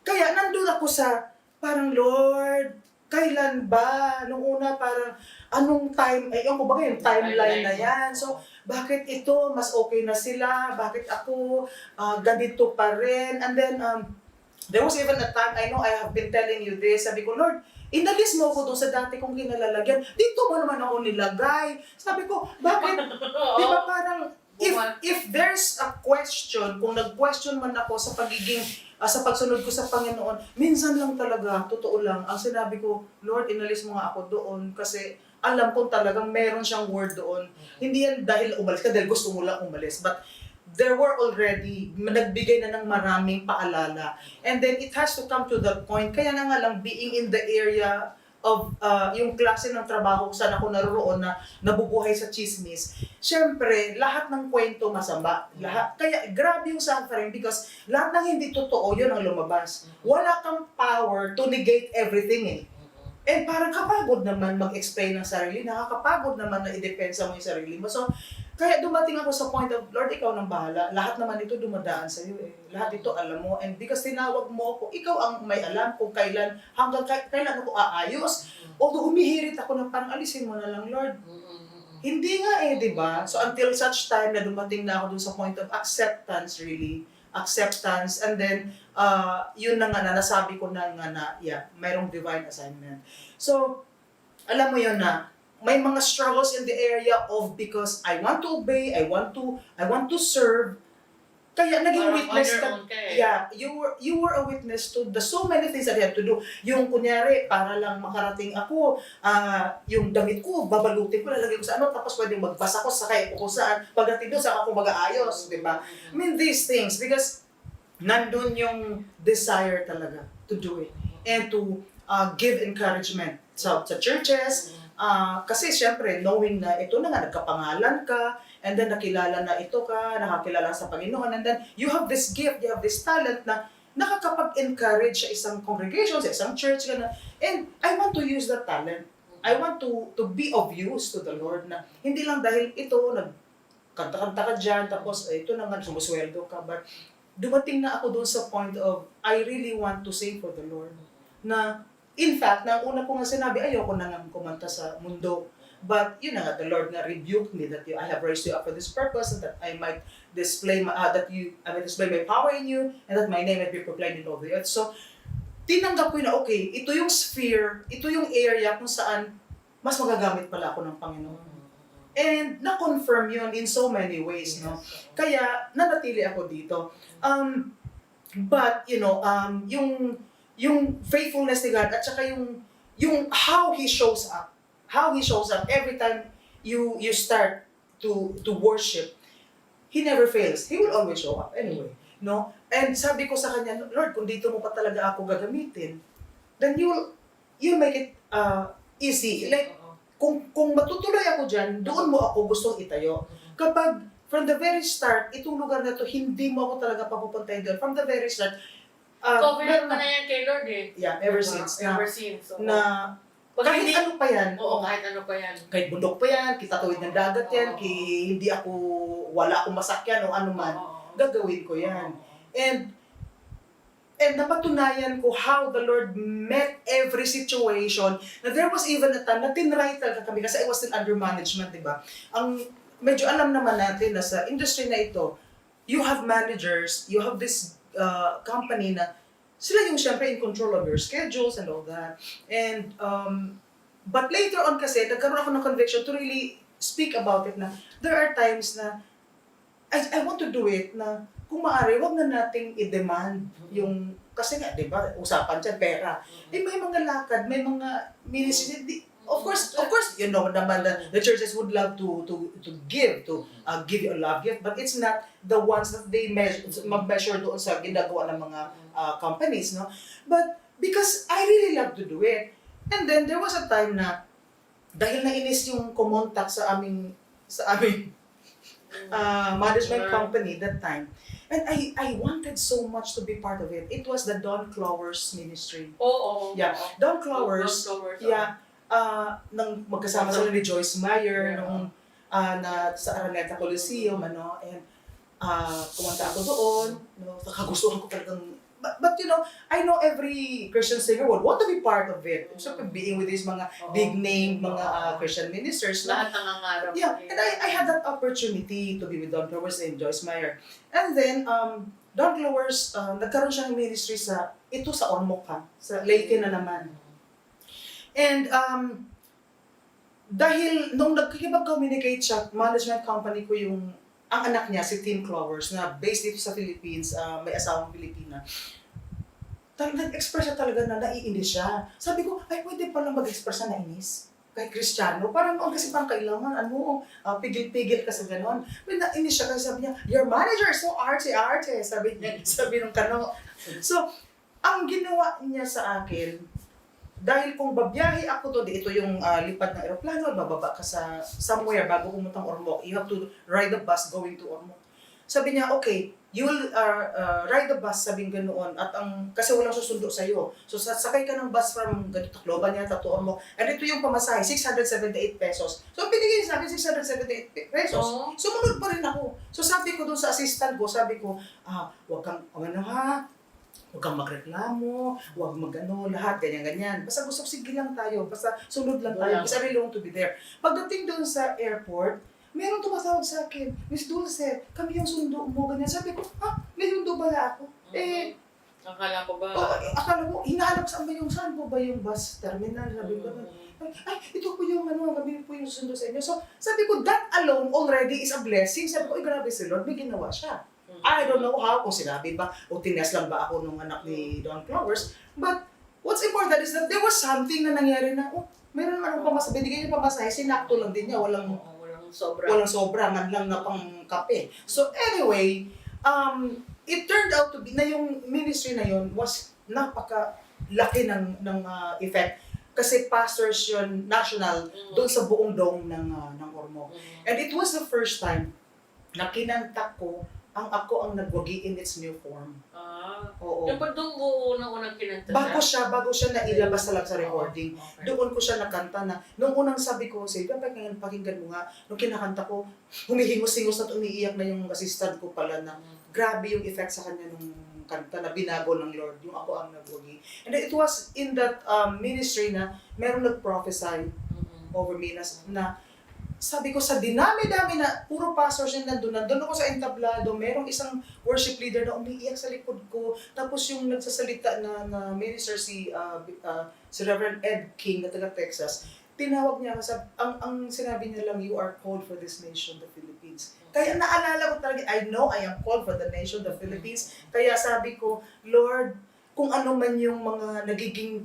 kaya nandun ako sa parang Lord, kailan ba? Nung una parang anong time, yung kumbaga yung timeline na yan. So, bakit ito, mas okay na sila? Bakit ako, ganito pa rin? And then, there was even a time, I know I have been telling you this, sabi ko, Lord, inalis mo ako doon sa dati kong kinalalagyan. Dito mo naman ako nilagay. Sabi ko, bakit? Di ba parang, if there's a question, kung nag-question man ako sa pagiging, sa pagsunod ko sa Panginoon, minsan lang talaga, totoo lang, ang sinabi ko, Lord, inalis mo nga ako doon kasi alam ko talagang meron siyang word doon. Hindi yan dahil umalis ka, dahil gusto mo lang umalis. But there were already, nagbigay na ng maraming paalala. And then it has to come to that point. Kaya na nga lang, being in the area of yung klase ng trabaho saan ako naroon na nabubuhay sa chismis, syempre, lahat ng kwento masama. Lahat. Kaya grabe yung suffering because lahat ng hindi totoo, yun ang lumabas. Wala kang power to negate everything eh. And parang kapagod naman mag-explain ng sarili, nakakapagod naman na i-depensa mo yung sarili mo. So, kaya dumating ako sa point of, Lord, ikaw nang bahala. Lahat naman ito dumadaan sa iyo eh. Lahat ito alam mo. And because tinawag mo ako, ikaw ang may alam kung kailan, hanggang kailan ako aayos. Although humihirit ako na parang alisin mo na lang, Lord. Hindi nga eh, di ba? So until such time na dumating na ako dun sa point of acceptance really. Acceptance. And then, yun na nga na nasabi ko na nga na, yeah, mayroong divine assignment. So, alam mo yun na, may mga struggles in the area of because I want to obey, I want to serve. Kaya naging witness ka. Yeah, you were a witness to the so many things that I have to do. Yung kunyari, para lang makarating ako, yung damit ko, babalutin ko, lalagay ko sa ano, tapos pwedeng magbasa ko, sakay ko kung saan. Pagdating doon, saka ako mag-aayos, di ba? I mean, these things, because nandun yung desire talaga to do it. And to give encouragement sa churches, kasi syempre, knowing na ito na nga, nagkapangalan ka, and then nakilala na ito ka, nakakilala sa Panginoon, and then you have this gift, you have this talent na nakakapag-encourage sa isang congregation, sa isang church, gana. And I want to use that talent. I want to be of use to the Lord na hindi lang dahil ito, nagkanta-kanta ka dyan, tapos ito na nga, sumusweldo ka, but dumating na ako doon sa point of, I really want to sing for the Lord. Na, in fact, na una ko nga sinabi, ayoko na nga kumanta sa mundo. But, yun na nga, the Lord nga rebuked me that I have raised you up for this purpose and that I might display display my power in you and that my name might be proclaimed in all the earth. So, tinanggap ko na, okay, ito yung sphere, ito yung area kung saan mas magagamit pala ako ng Panginoon. And na-confirm yun in so many ways, no? Kaya, nanatili ako dito. But, you know, yung faithfulness ni God at saka yung how He shows up every time you start to worship, He never fails. He will always show up anyway, no? And sabi ko sa kanya, Lord, kung dito mo pa talaga ako gagamitin, then you'll make it easy. Like kung matutuloy ako diyan, doon mo ako gustong itayo. Kapag from the very start, itong lugar na to, hindi mo ako talaga papupuntahin doon. From the very start, covenant ka na yan kay Lord eh. Yeah, ever since. Ever since. So, Na pag kahit hindi, ano pa yan. Oo, kahit ano pa yan. Kahit bundok pa yan, kitatuwid ng dagat yan, hindi wala akong masakyan o ano man, gagawin ko yan. And napatunayan ko how the Lord met every situation. Na there was even a time na tinry talaga kami kasi I was still under management, di ba? Medyo alam naman natin na sa industry na ito, you have managers, you have this company na sila yung syempre in control of your schedules and all that. And, but later on kasi, nagkaroon ako ng conviction to really speak about it na there are times na I want to do it na kung maaari, wag na nating i-demand yung, kasi nga, di ba, usapan dyan, pera. Eh, may mga lakad, may mga ministry, of course, you know naman that the churches would love to give you a love gift, but it's not the ones that they measure doon sa ginagawa ng mga companies, no? But because I really love to do it. And then there was a time na dahil nainis yung kumontak sa aming management company that time. And I wanted so much to be part of it. It was the Don Clowers ministry. Oo. Yeah. Don Clowers, yeah, nang magkasama sila ni Joyce Meyer, nung sa Araneta Coliseum, and pumunta ako doon, kagustuhan ko talagang, but you know, I know every Christian singer would want to be part of it. So, being with these mga big name, mga Christian ministers. Lahat nangangarap. Yeah, and I had that opportunity to be with Don Clowers and Joyce Meyer. And then, Don Clowers, nagkaroon siya ng ministry sa Ormoc, sa Leyte na naman. And dahil nung nagkikipag-communicate siya, management company ko ang anak niya, si Tim Clowers, na based dito sa Philippines, may asawang Pilipina. Nag-express siya talaga na naiinis siya. Sabi ko, ay pwede palang mag-express na nainis kay Kristiyano. Parang noon kasi pang kailangan, pigil-pigil ka sa ganon. May nainis siya kasi sabi niya, your manager is so arte-arte, sabi nung kano. So, ang ginawa niya sa akin, dahil kung babiyahe ako doon, ito yung lipad ng aeroplano, bababa ka sa somewhere bago pumuntang Ormoc. You have to ride the bus going to Ormoc. Sabi niya, okay, you will ride the bus, sabing ganoon, at kasi walang susundo sa'yo. So sakay ka ng bus from Tacloban yata to Ormoc. And ito yung pamasahe, 678 pesos. So binigay sa akin 678 pesos. Sumunod pa rin ako. So sabi ko doon sa assistant ko, sabi ko, huwag kang magreklamo, huwag lahat, ganyan-ganyan. Basta gusto, sige lang tayo, basta sunod lang tayo, because I really want to be there. Pagdating doon sa airport, meron tumatawag sa akin, Miss Dulce, kami yung sundo mo, ganyan. Sabi ko, may sundo pala ako. Akala ko ba? Akala ko, hinahanap saan po ba yung bus terminal? Sabi ko, ay, ito po yung kami po yung sundo sa inyo. So, sabi ko, that alone already is a blessing. Sabi ko, grabe si Lord, may ginawa siya. I don't know how, kung sinabi ba, o tines lang ba ako nung anak ni Don Clowers. But, what's important is that there was something na nangyari na, meron naman akong pamasahe, binigay niya pamasahe, sinakto lang din niya, walang sobra, man lang na pang kape. So, anyway, it turned out to be, na yung ministry na yun was napaka-laki ng effect. Kasi pastors yun, national, doon sa buong dome ng Ormoc. And it was the first time na kinanta ko ako ang nagwagi in its new form. Oo. Yung pag doon unang kinanta siya? Bago siya nailabas talaga sa recording. Okay. Doon ko siya nakanta na. Nung unang sabi ko, pakinggan mo nga, nung kinakanta ko, humihingos-hingos at umiiyak na yung assistant ko pala na grabe yung effect sa kanya nung kanta na binago ng Lord, yung ako ang nagwagi. And it was in that ministry na meron nag-prophesy over me na sabi ko, sa dinami-dami na puro pastors yung nandun ako sa entablado, merong isang worship leader na umiiyak sa likod ko, tapos yung nagsasalita na minister si Reverend Ed King na taga Texas, tinawag niya ako, ang sinabi niya lang, you are called for this nation, the Philippines. Kaya naalala ko talaga, I know I am called for the nation, the Philippines. Kaya sabi ko, Lord, kung ano man yung mga nagiging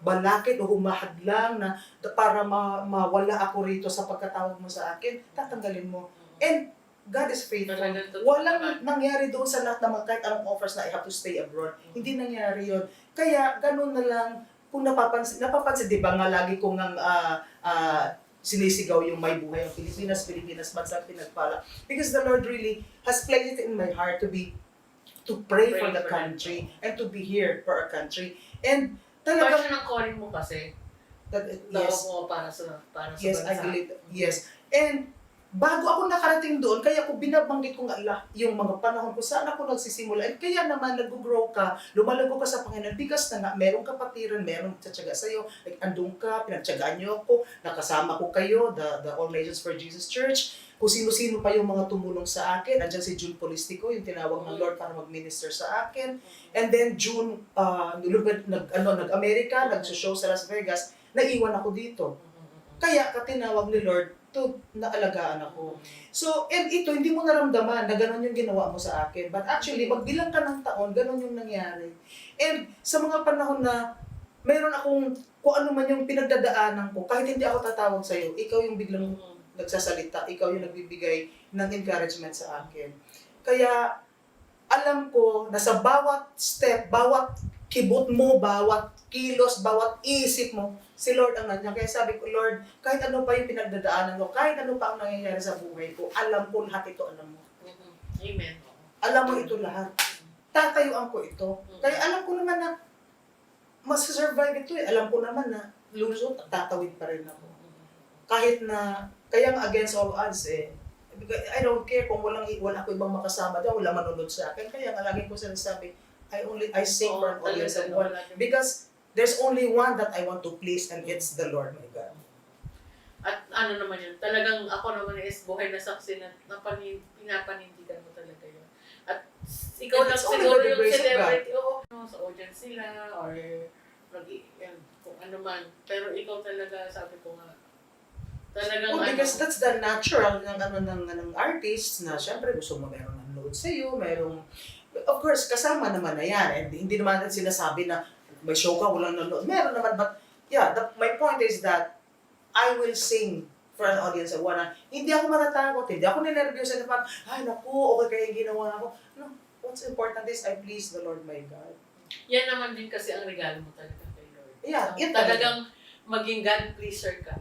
balakid o humahadlang na para mawala ako rito sa pagkatawag mo sa akin, tatanggalin mo. And God is faithful. Walang nangyari doon sa lahat na kahit anong offers na I have to stay abroad. Hindi nangyari yon. Kaya ganun na lang, kung napapansin, di ba nga lagi kong sinisigaw yung may buhay ang Pilipinas, bansang pinagpala. Because the Lord really has placed it in my heart to pray for the country and to be here for our country. And talagang siya ng calling mo kasi. Yes. Mo para sa Yes, bansa. I believe. Yes. And bago ako nakarating doon, kaya ko binabanggit ko nga yung mga panahon ko saan ako nagsisimula. And kaya naman nag-grow ka, lumalago ka sa Panginoon because na nga merong kapatiran, merong tsatsaga sa'yo. Like andun ka, pinagtsagaan niyo ako, nakasama ko kayo, the All Nations for Jesus Church. Kung sino-sino pa yung mga tumulong sa akin. Andiyan si June Polistico, yung tinawag ng Lord para mag-minister sa akin. And then June, nag-America, nag-show sa Las Vegas, naiwan ako dito. Kaya katinawag ni Lord to naalagaan ako. So, and ito, hindi mo naramdaman na gano'n yung ginawa mo sa akin. But actually, magbilang ka ng taon, gano'n yung nangyari. And sa mga panahon na mayroon akong, kung ano man yung pinagdadaanan ko, kahit hindi ako tatawag sa'yo, ikaw yung biglang nagsasalita, ikaw yung nagbibigay ng encouragement sa akin. Kaya, alam ko na sa bawat step, bawat kibot mo, bawat kilos, bawat isip mo, si Lord ang nandiyan. Kaya sabi ko, Lord, kahit ano pa yung pinagdadaanan ko, kahit ano pa ang nangyayari sa buhay ko, alam ko lahat ito, alam mo. Amen. Alam mo ito lahat. Tatayuan ko ito. Kaya alam ko naman na mas-survive ito eh. Alam ko naman na lusot at tatawid pa rin ako. Kahit na, kaya nga against all odds eh. I don't care kung wala ako ibang makasama dyan, wala manunod sa akin. Kaya nga lagi ko sinasabi, I sing for an audience of one. Because there's only one that I want to please and it's the Lord my God. At ano naman yun, talagang ako naman is buhay na saksi na pinapanindigan mo talaga yun. At ikaw lang It's only siguro by the yung grace of celebrity, oo, sa audience nila, or yan, kung ano man. Pero ikaw talaga, sabi ko nga, talagang Well, because that's the natural ng artist na syempre gusto mo merong nanonood sa iyo, merong of course kasama naman na yan and hindi naman natin sinasabi na may show ka walang nanonood. Meron naman but yeah, my point is that I will sing for an audience of one. Hindi ako matatakot, hindi ako ninervyos na parang, ay naku, okay kaya yung ginawa ko. No, what's important is I please the Lord my God. yan naman din kasi ang regalo mo talaga kay Lord. Yeah, So, yun talagang maging God pleaser ka.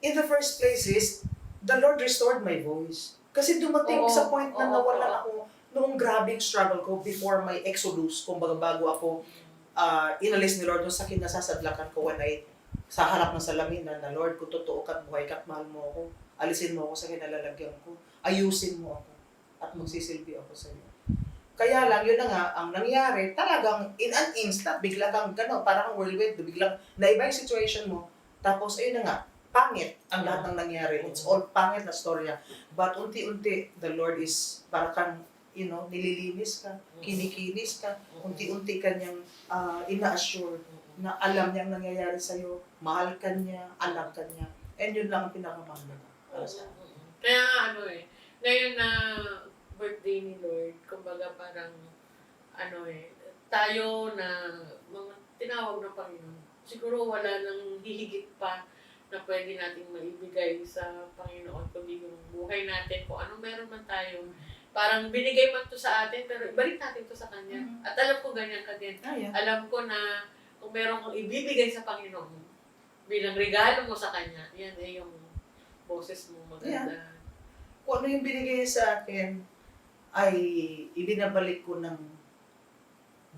In the first place is, the Lord restored my voice. Kasi dumating Oo, sa point na oo, nawalan oo. ako noong grabing struggle ko before my exodus, kumbaga bago ako inalis ni Lord, yung sakit na sasadlakan ko when I sa harap ng salamin na Lord, kung totoo ka't buhay ka't mahal mo ako, alisin mo ako sa kinalalagyan ko, ayusin mo ako, at magsisilbi ako sa iyo. Kaya lang, yun na nga, ang nangyari, talagang in an instant, bigla kang gano'n, parang kang whirlwind, biglang naiba yung situation mo, tapos ayun na nga, pangit ang lahat ng nangyari. It's all pangit na storya. But unti-unti, the Lord is para kang, nililinis ka, kinikinis ka, unti-unti kanyang ina-assure na alam niyang nangyayari sa'yo, mahal ka niya, alam ka niya. And yun lang ang pinakamahalaga para sa akin. Kaya ngayon na birthday ni Lord, kumbaga parang, tayo na mga tinawag ng Panginoon, siguro wala nang hihigit pa na pwede nating maibigay sa Panginoon kundi yung buhay natin, kung anong meron man tayo. Parang binigay man to sa atin, pero ibalik natin to sa Kanya. Mhm. At alam ko ganyan ka din. Yeah. Alam ko na kung meron kang ibibigay sa Panginoon bilang regalo mo sa Kanya, yan yung boses mo maganda. Kung ano yung binigay niya sa akin, ay ibinabalik ko ng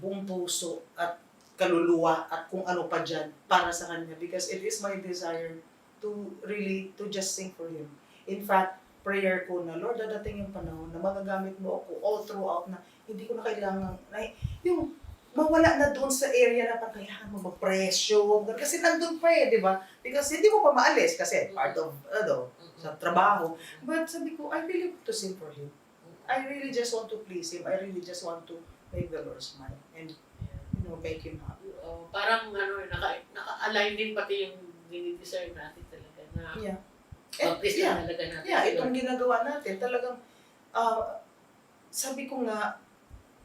buong puso at kaluluwa at kung ano pa dyan para sa Kanya because it is my desire to just sing for Him. In fact, prayer ko na, Lord, dadating yung panahon na magagamit mo ako all throughout na hindi ko na kailangan, yung mawala na doon sa area na kailangan mo magpresyo. Kasi nandun pa di ba? Because hindi mo pa maalis kasi part of, sa trabaho. But sabi ko, I really want to sing for Him. I really just want to please Him. I really just want to make the Lord smile and, make Him happy. Parang naka-align din pati yung dinidesire natin talaga na Yeah. please na talaga natin. Yeah, itong ginagawa natin, talagang, sabi ko nga,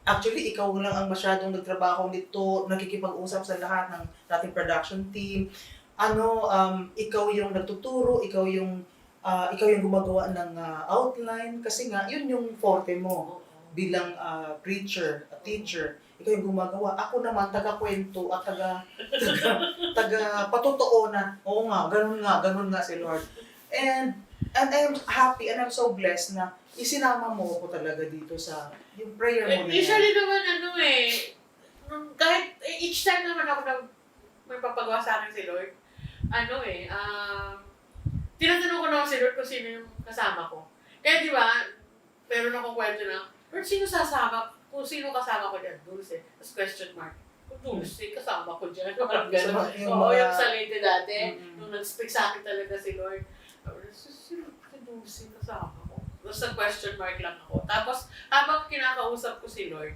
actually, ikaw lang ang masyadong nagtrabaho nito, nakikipag-usap sa lahat ng ating production team. Ikaw yung nagtuturo, ikaw yung gumagawa ng outline, kasi nga, yun yung forte mo bilang preacher, teacher. Ikaw yung gumagawa. Ako naman, taga-kwento at taga-patotoo na, oo nga, ganun nga si Lord. And I am happy and I'm so blessed na isinama mo ako talaga dito sa yung prayer mo na yan. Usually naman kahit each time naman ako na may papagawa sa akin si Lord, tinatanong ko naman si Lord kung sino yung kasama ko. Kaya di ba, meron akong kwento na, Lord, kung sino kasama ko dyan? Dulce. Tapos question mark. Kung Dulce, kasama ko dyan. Parang gano'n. Oo, yung sa Leyte dati, nung nag-speak sa akin talaga si Lord, si Dulce, kasama ko. Tapos question mark lang ako. Tapos, habang kinakausap ko si Lord,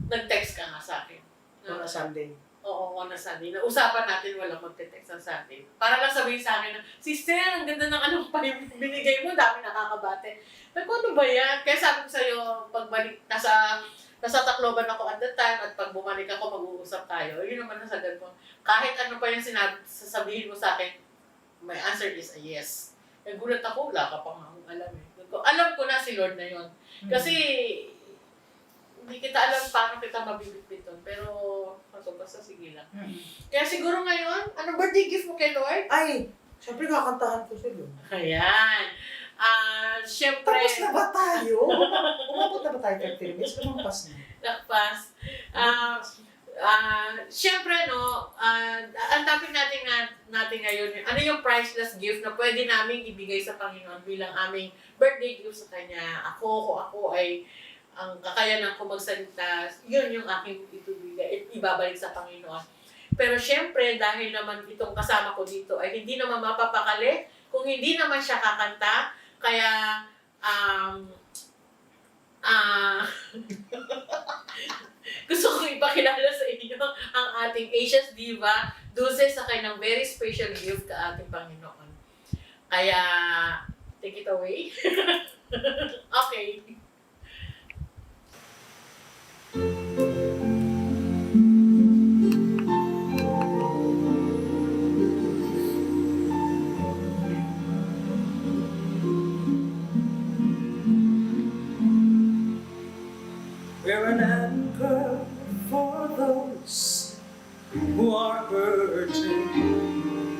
nag-text ka nga sa akin. On a Sunday. Oo, on a Sunday. Nausapan natin walang magte-text ng Sunday. Para lang sabihin sa akin na, Sister, ang ganda ng pa yung binigay mo, dami nakakabate. Sabi ko, ano ba yan? Kaya sabi ko sa'yo, pagbalik, nasa Tacloban ako at that time, at pag bumalik ako, mag-uusap tayo. Yun naman nasagad ko. Kahit ano pa yung sasabihin mo sa akin, my answer is a yes. Nagulat ako, wala ka pa nga akong alam eh. Alam ko na si Lord na yun. Kasi, hindi kita alam paano kita mabibitbiton. Pero, basta sige lang. Kaya siguro ngayon, anong birthday gift mo kay Lord? Ay, syempre kakantahan ko si Lord. Ayan. Siyempre, Tapos na ba tayo? Umabot na ba tayo 30 minutes? Lumampas na. nakpas. Siyempre, no, ang topic natin ngayon, ano yung priceless gift na pwede namin ibigay sa Panginoon bilang aming birthday gift sa Kanya. Kung ako ay ang kakayanan ko magsalita, yun yung aking ibabalik sa Panginoon. Pero siyempre, dahil naman itong kasama ko dito ay hindi naman mapapakali kung hindi naman siya kakanta. Kaya, gusto kong ipakilala sa inyo ang ating Asia's Diva, Dulce, sa kanyang very special gift ka ating Panginoon. Kaya, take it away. Okay. We're an anchor for those who are hurting.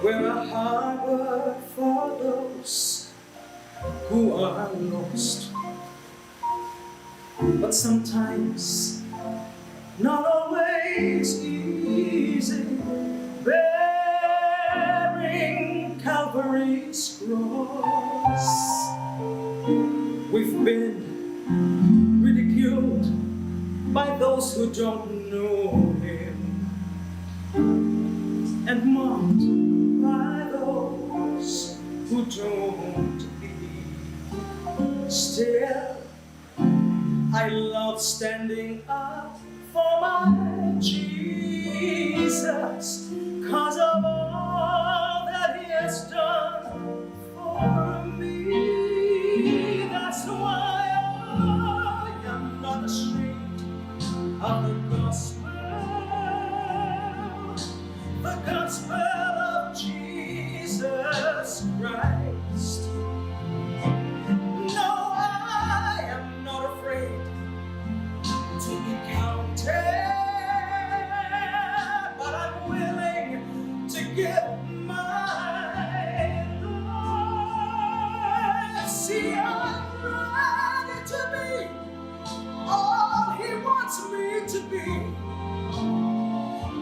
We're a harbor for those who are lost. But sometimes, not always easy, bearing Calvary's cross. We've been ridiculed by those who don't know Him, and mocked by those who don't believe. Still, I love standing up for my Jesus, 'cause of all that He has done for me. That's why I am not ashamed of the gospel of Jesus Christ. No, I am not afraid to be counted, but I'm willing to give my life. See, I'm ready to be all He wants me to be.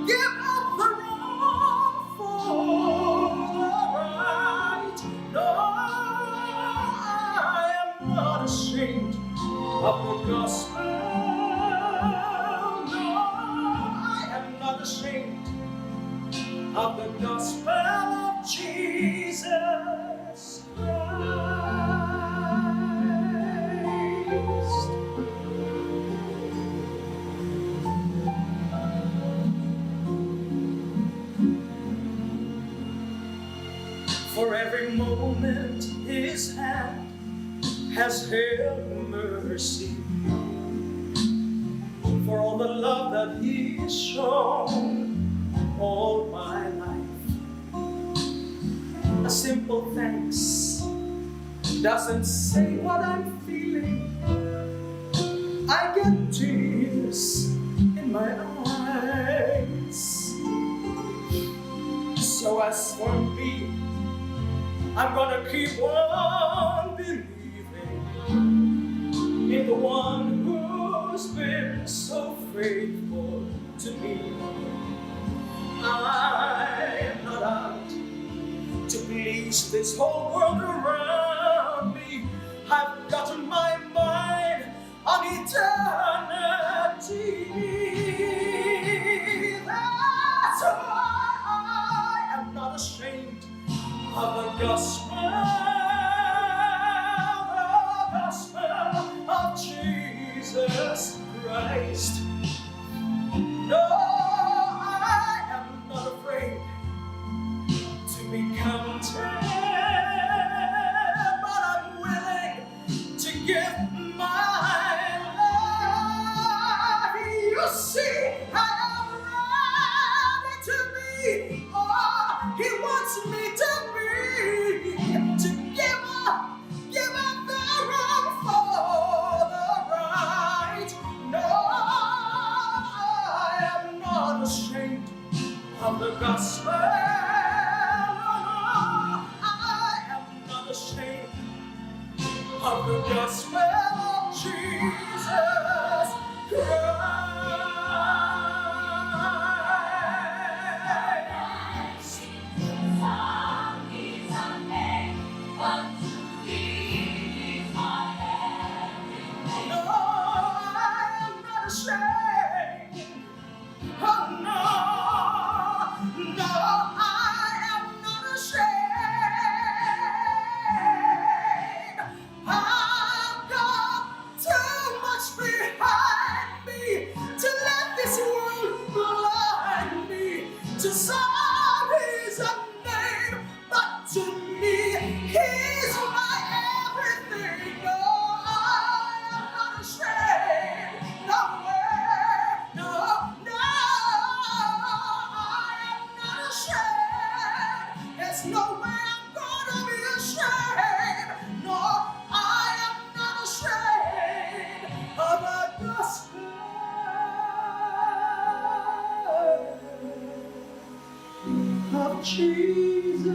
Give up the wrong for the right. No, I am not ashamed of the gospel. No, I am not ashamed of the gospel of Jesus Christ. For every moment His hand has held mercy, for all the love that He has shown all my life. A simple thanks doesn't say what I'm feeling. I get tears in my eyes. So as for me, I'm gonna keep on believing in the one who's been so faithful to me. I'm not out to please this whole world around me. I've got my mind on eternity. That's why I am not ashamed of the gospel of Jesus Christ. No, I am not afraid to be counted, but I'm willing to give my life. You see, I am ready to be all He wants me to be, to give up the wrong for the right. No, I am not ashamed of the gospel. No, I am not ashamed the gospel of Jesus Christ. No, I am not ashamed. Oh no, no, I am not ashamed. I've got too much behind me to let this world blind me. To some he's a name, but to me he's my everything. No, I am not ashamed. No way, no, no, I am not ashamed. There's no way I'm gonna be ashamed. No, I am not ashamed of the gospel of Jesus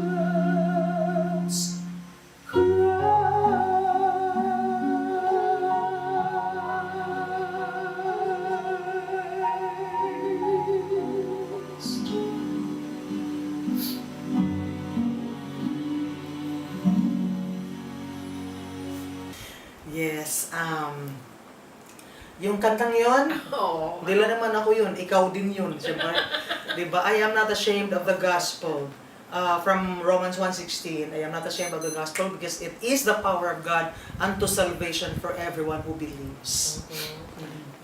Christ. Yes, yung kantang yon, Oo. hindi lang naman ako yun, ikaw din yun, siyempre. Diba? I am not ashamed of the gospel. From Romans 1:16, I am not ashamed of the gospel because it is the power of God unto salvation for everyone who believes.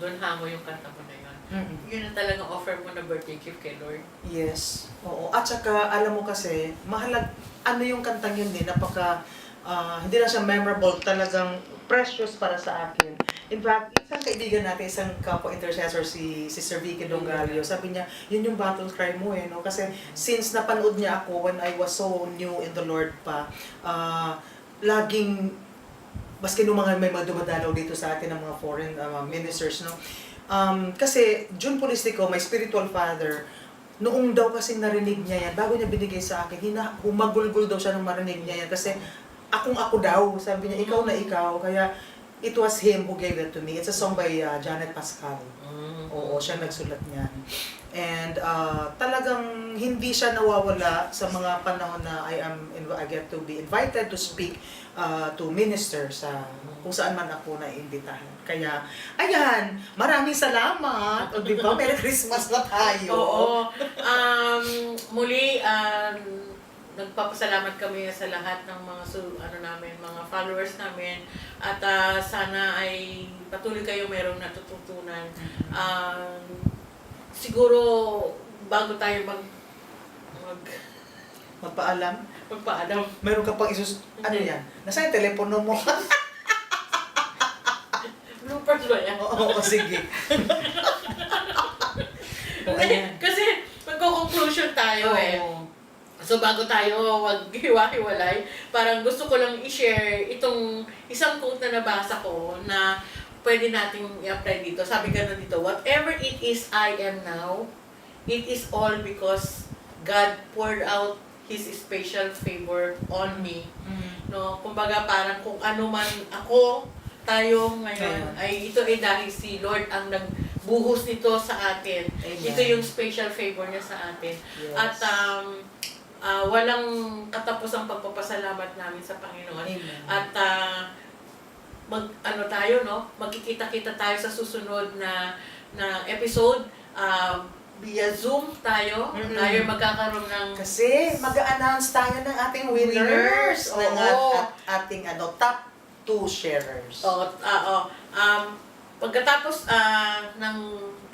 Doon hango yung kanta mo na yun. Mm. Yun na talagang offer mo na birthday gift kay Lord. Yes. Oo. At saka, alam mo kasi, ano yung kantang yun din, hindi na siya memorable, talagang precious para sa akin. In fact, isang kaibigan natin, isang kapwa intercessor, si Sir Vicky Dongalio, sabi niya, yun yung battle cry mo no? Kasi since napanood niya ako when I was so new in the Lord pa, laging, maski nung may mga dumadalaw dito sa atin ng mga foreign ministers, no? Kasi June Polistico, my spiritual father, noong daw kasi narinig niya yan, bago niya binigay sa akin, humagulgul daw siya nung marinig niya yan. Kasi ako daw, sabi niya, ikaw na ikaw. Kaya it was him who gave it to me. It's a song by Janet Pascal. Oo, siya nagsulat niyan. And talagang hindi siya nawawala sa mga panahon na I get to be invited to speak to minister sa kung saan man ako naiimbitahan. Kaya, ayan, maraming salamat. O, di ba? Merry Christmas na tayo. Oo. Muli, nagpapasalamat kami sa lahat ng mga mga followers namin at sana ay patuloy kayo merong natututunan. Siguro bago tayo Magpaalam. magpaalam. Meron ka pang ano yan? Nasaan yung telepono mo? Bloopers ba yan? Oo, sige. Ayan. Kasi magko-conclusion tayo Oo. So bago tayo maghiwa-hiwalay, parang gusto ko lang i-share itong isang quote na nabasa ko na pwede nating i-apply dito. Sabi ganun dito, whatever it is I am now, it is all because God poured out His special favor on me. No, kumbaga parang kung ano man tayo ngayon, ay ito ay dahil si Lord ang nagbuhos nito sa atin. Amen. Ito yung special favor niya sa atin. Yes. At walang katapos ang pagpapasalamat namin sa Panginoon. Amen. At magkikita-kita tayo sa susunod na episode. Via Zoom tayo. Tayo magkakaroon ng Kasi mag-a-announce tayo ng ating winners. Ng ating top 2 sharers. Pagkatapos ng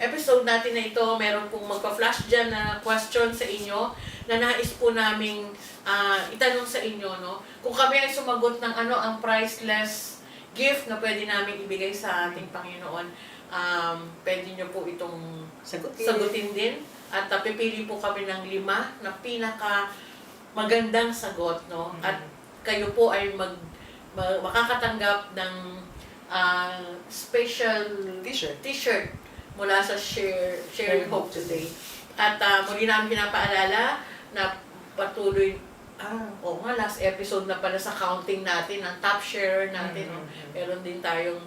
episode natin na ito, meron pong magpa-flash dyan na question sa inyo na nais po naming itanong sa inyo, no? Kung kami ay sumagot ng ang priceless gift na pwede namin ibigay sa ating Panginoon, pwede nyo po itong sagutin din. At pipili po kami ng 5 na pinaka magandang sagot, no? At kayo po ay makakatanggap ng special t-shirt mula sa Sharing Hope Today. At muli namin pinapaalala na patuloy Oo nga, last episode na pala sa counting natin, ang top sharer natin. No? Meron din tayong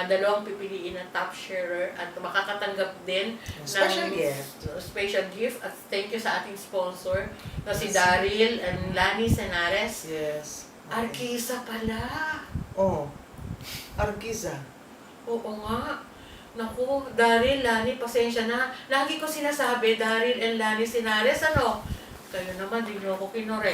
dalawang pipiliin na top sharer at makakatanggap din Special ng gift. special gift. At thank you sa ating sponsor na si Daryl and Lani Senares. Yes. Arkisa pala. Oh. Arkiza. Oo nga. Naku, Daryl, Lani, pasensya na. Lagi ko sinasabi, Daryl and Lani Senares, ano? Kayo naman, di nyo ako kinorek.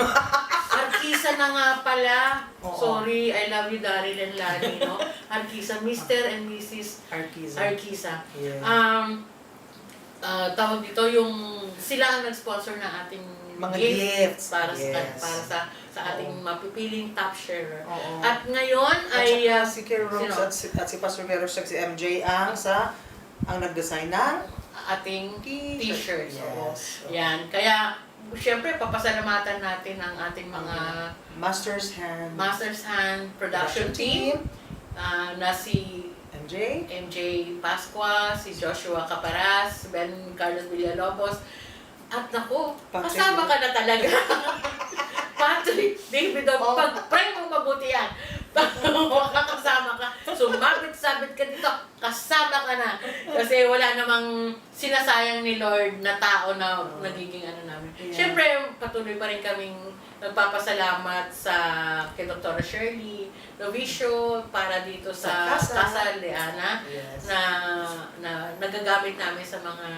Arkisa na nga pala. Oo. Sorry, I love you, Daryl and Lani, no? Arkisa, Mr. and Mrs. Arkiza. Arkisa. Yeah. Tawag dito, yung sila ang nag-sponsor na ating Mga gifts. para Yes. sa ating mapipiling top sharer. Oo. At ngayon At ay saka si Kerry Rose sino? at si Pastor Meros at si MJ ang nag-design ng ating t-shirts. Oo. Yes. Yan. Kaya, syempre, papasalamatan natin ang ating mga Master's Hand Master's Hand production team na si MJ. MJ Pascua, si Joshua Caparas, Ben Carlos Villalobos, at naku, Patrick. kasama ka na talaga. Patrick, David, pag-pray mo mabuti yan. Makakasama ka. Sumabit-sabit ka dito, kasama ka na. Kasi wala namang sinasayang ni Lord na tao na nagiging ano namin. Yeah. Siyempre, patuloy pa rin kaming nagpapasalamat sa kay Dr. Shirley Novicio para dito sa Casa Leana Yes. na nagagamit namin sa mga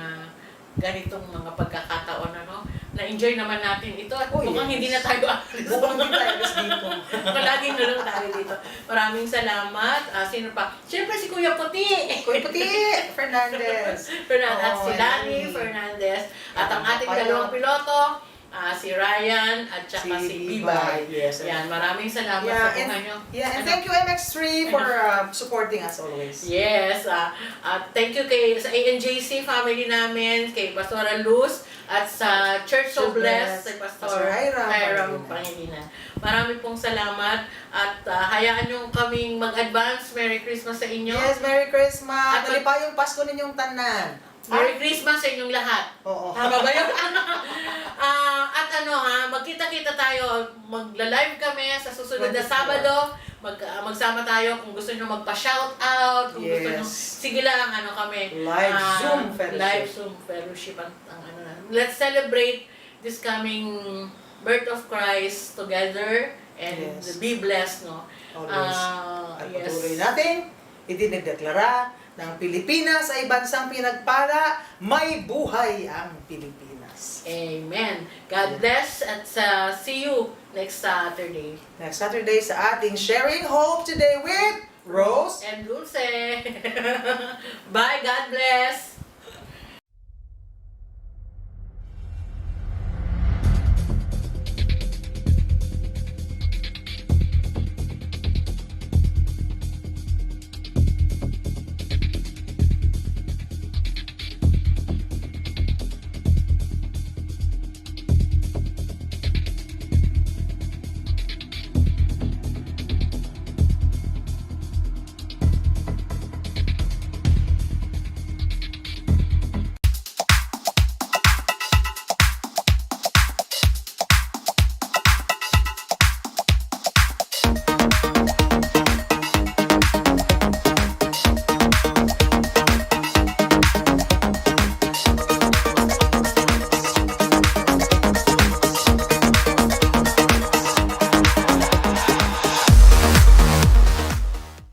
ganitong mga pagkakataon, ano. Na-enjoy naman natin ito at mukhang yes. hindi na tayo alis. Mukhang hindi tayo alis dito. Palaging na lang tayo dito. Maraming salamat. Sino pa? Siyempre si Kuya Puti. Kuya Puti Fernandez. At si Lani Lani. Fernandez. At ang ating Pilot. dalawang piloto, si Ryan at saka si Bibay. Yes. Yan, maraming salamat sa buhay nyo. Yeah, and Ano? thank you MX3 for supporting us always. Yes, thank you sa ANJC family namin, kay Pastora Luz, at sa Church So Blessed, kay Pastor Hiram Pangilinan. Marami pong salamat at hayaan nyo kaming mag-advance. Merry Christmas sa inyo. Yes, Merry Christmas! At At pa yung Pasko ninyong tanan. Merry Christmas sa inyong lahat. Oo. Tama ba yun? At magkita-kita tayo, magla-live kami sa susunod na 24. Sabado. Magsama tayo kung gusto nyo magpa-shoutout, kung gusto nyo, Yes. sige lang, kami. Live Zoom fellowship. Live Zoom fellowship ang ano na. Let's celebrate this coming birth of Christ together and Yes. be blessed, no? Always. At Yes. patuloy natin, idinideklara ng Pilipinas ay bansang pinagpala, may buhay ang Pilipinas. Amen. God bless at see you next Saturday. Next Saturday sa ating Sharing Hope Today with Rose And Dulce. Bye. God bless.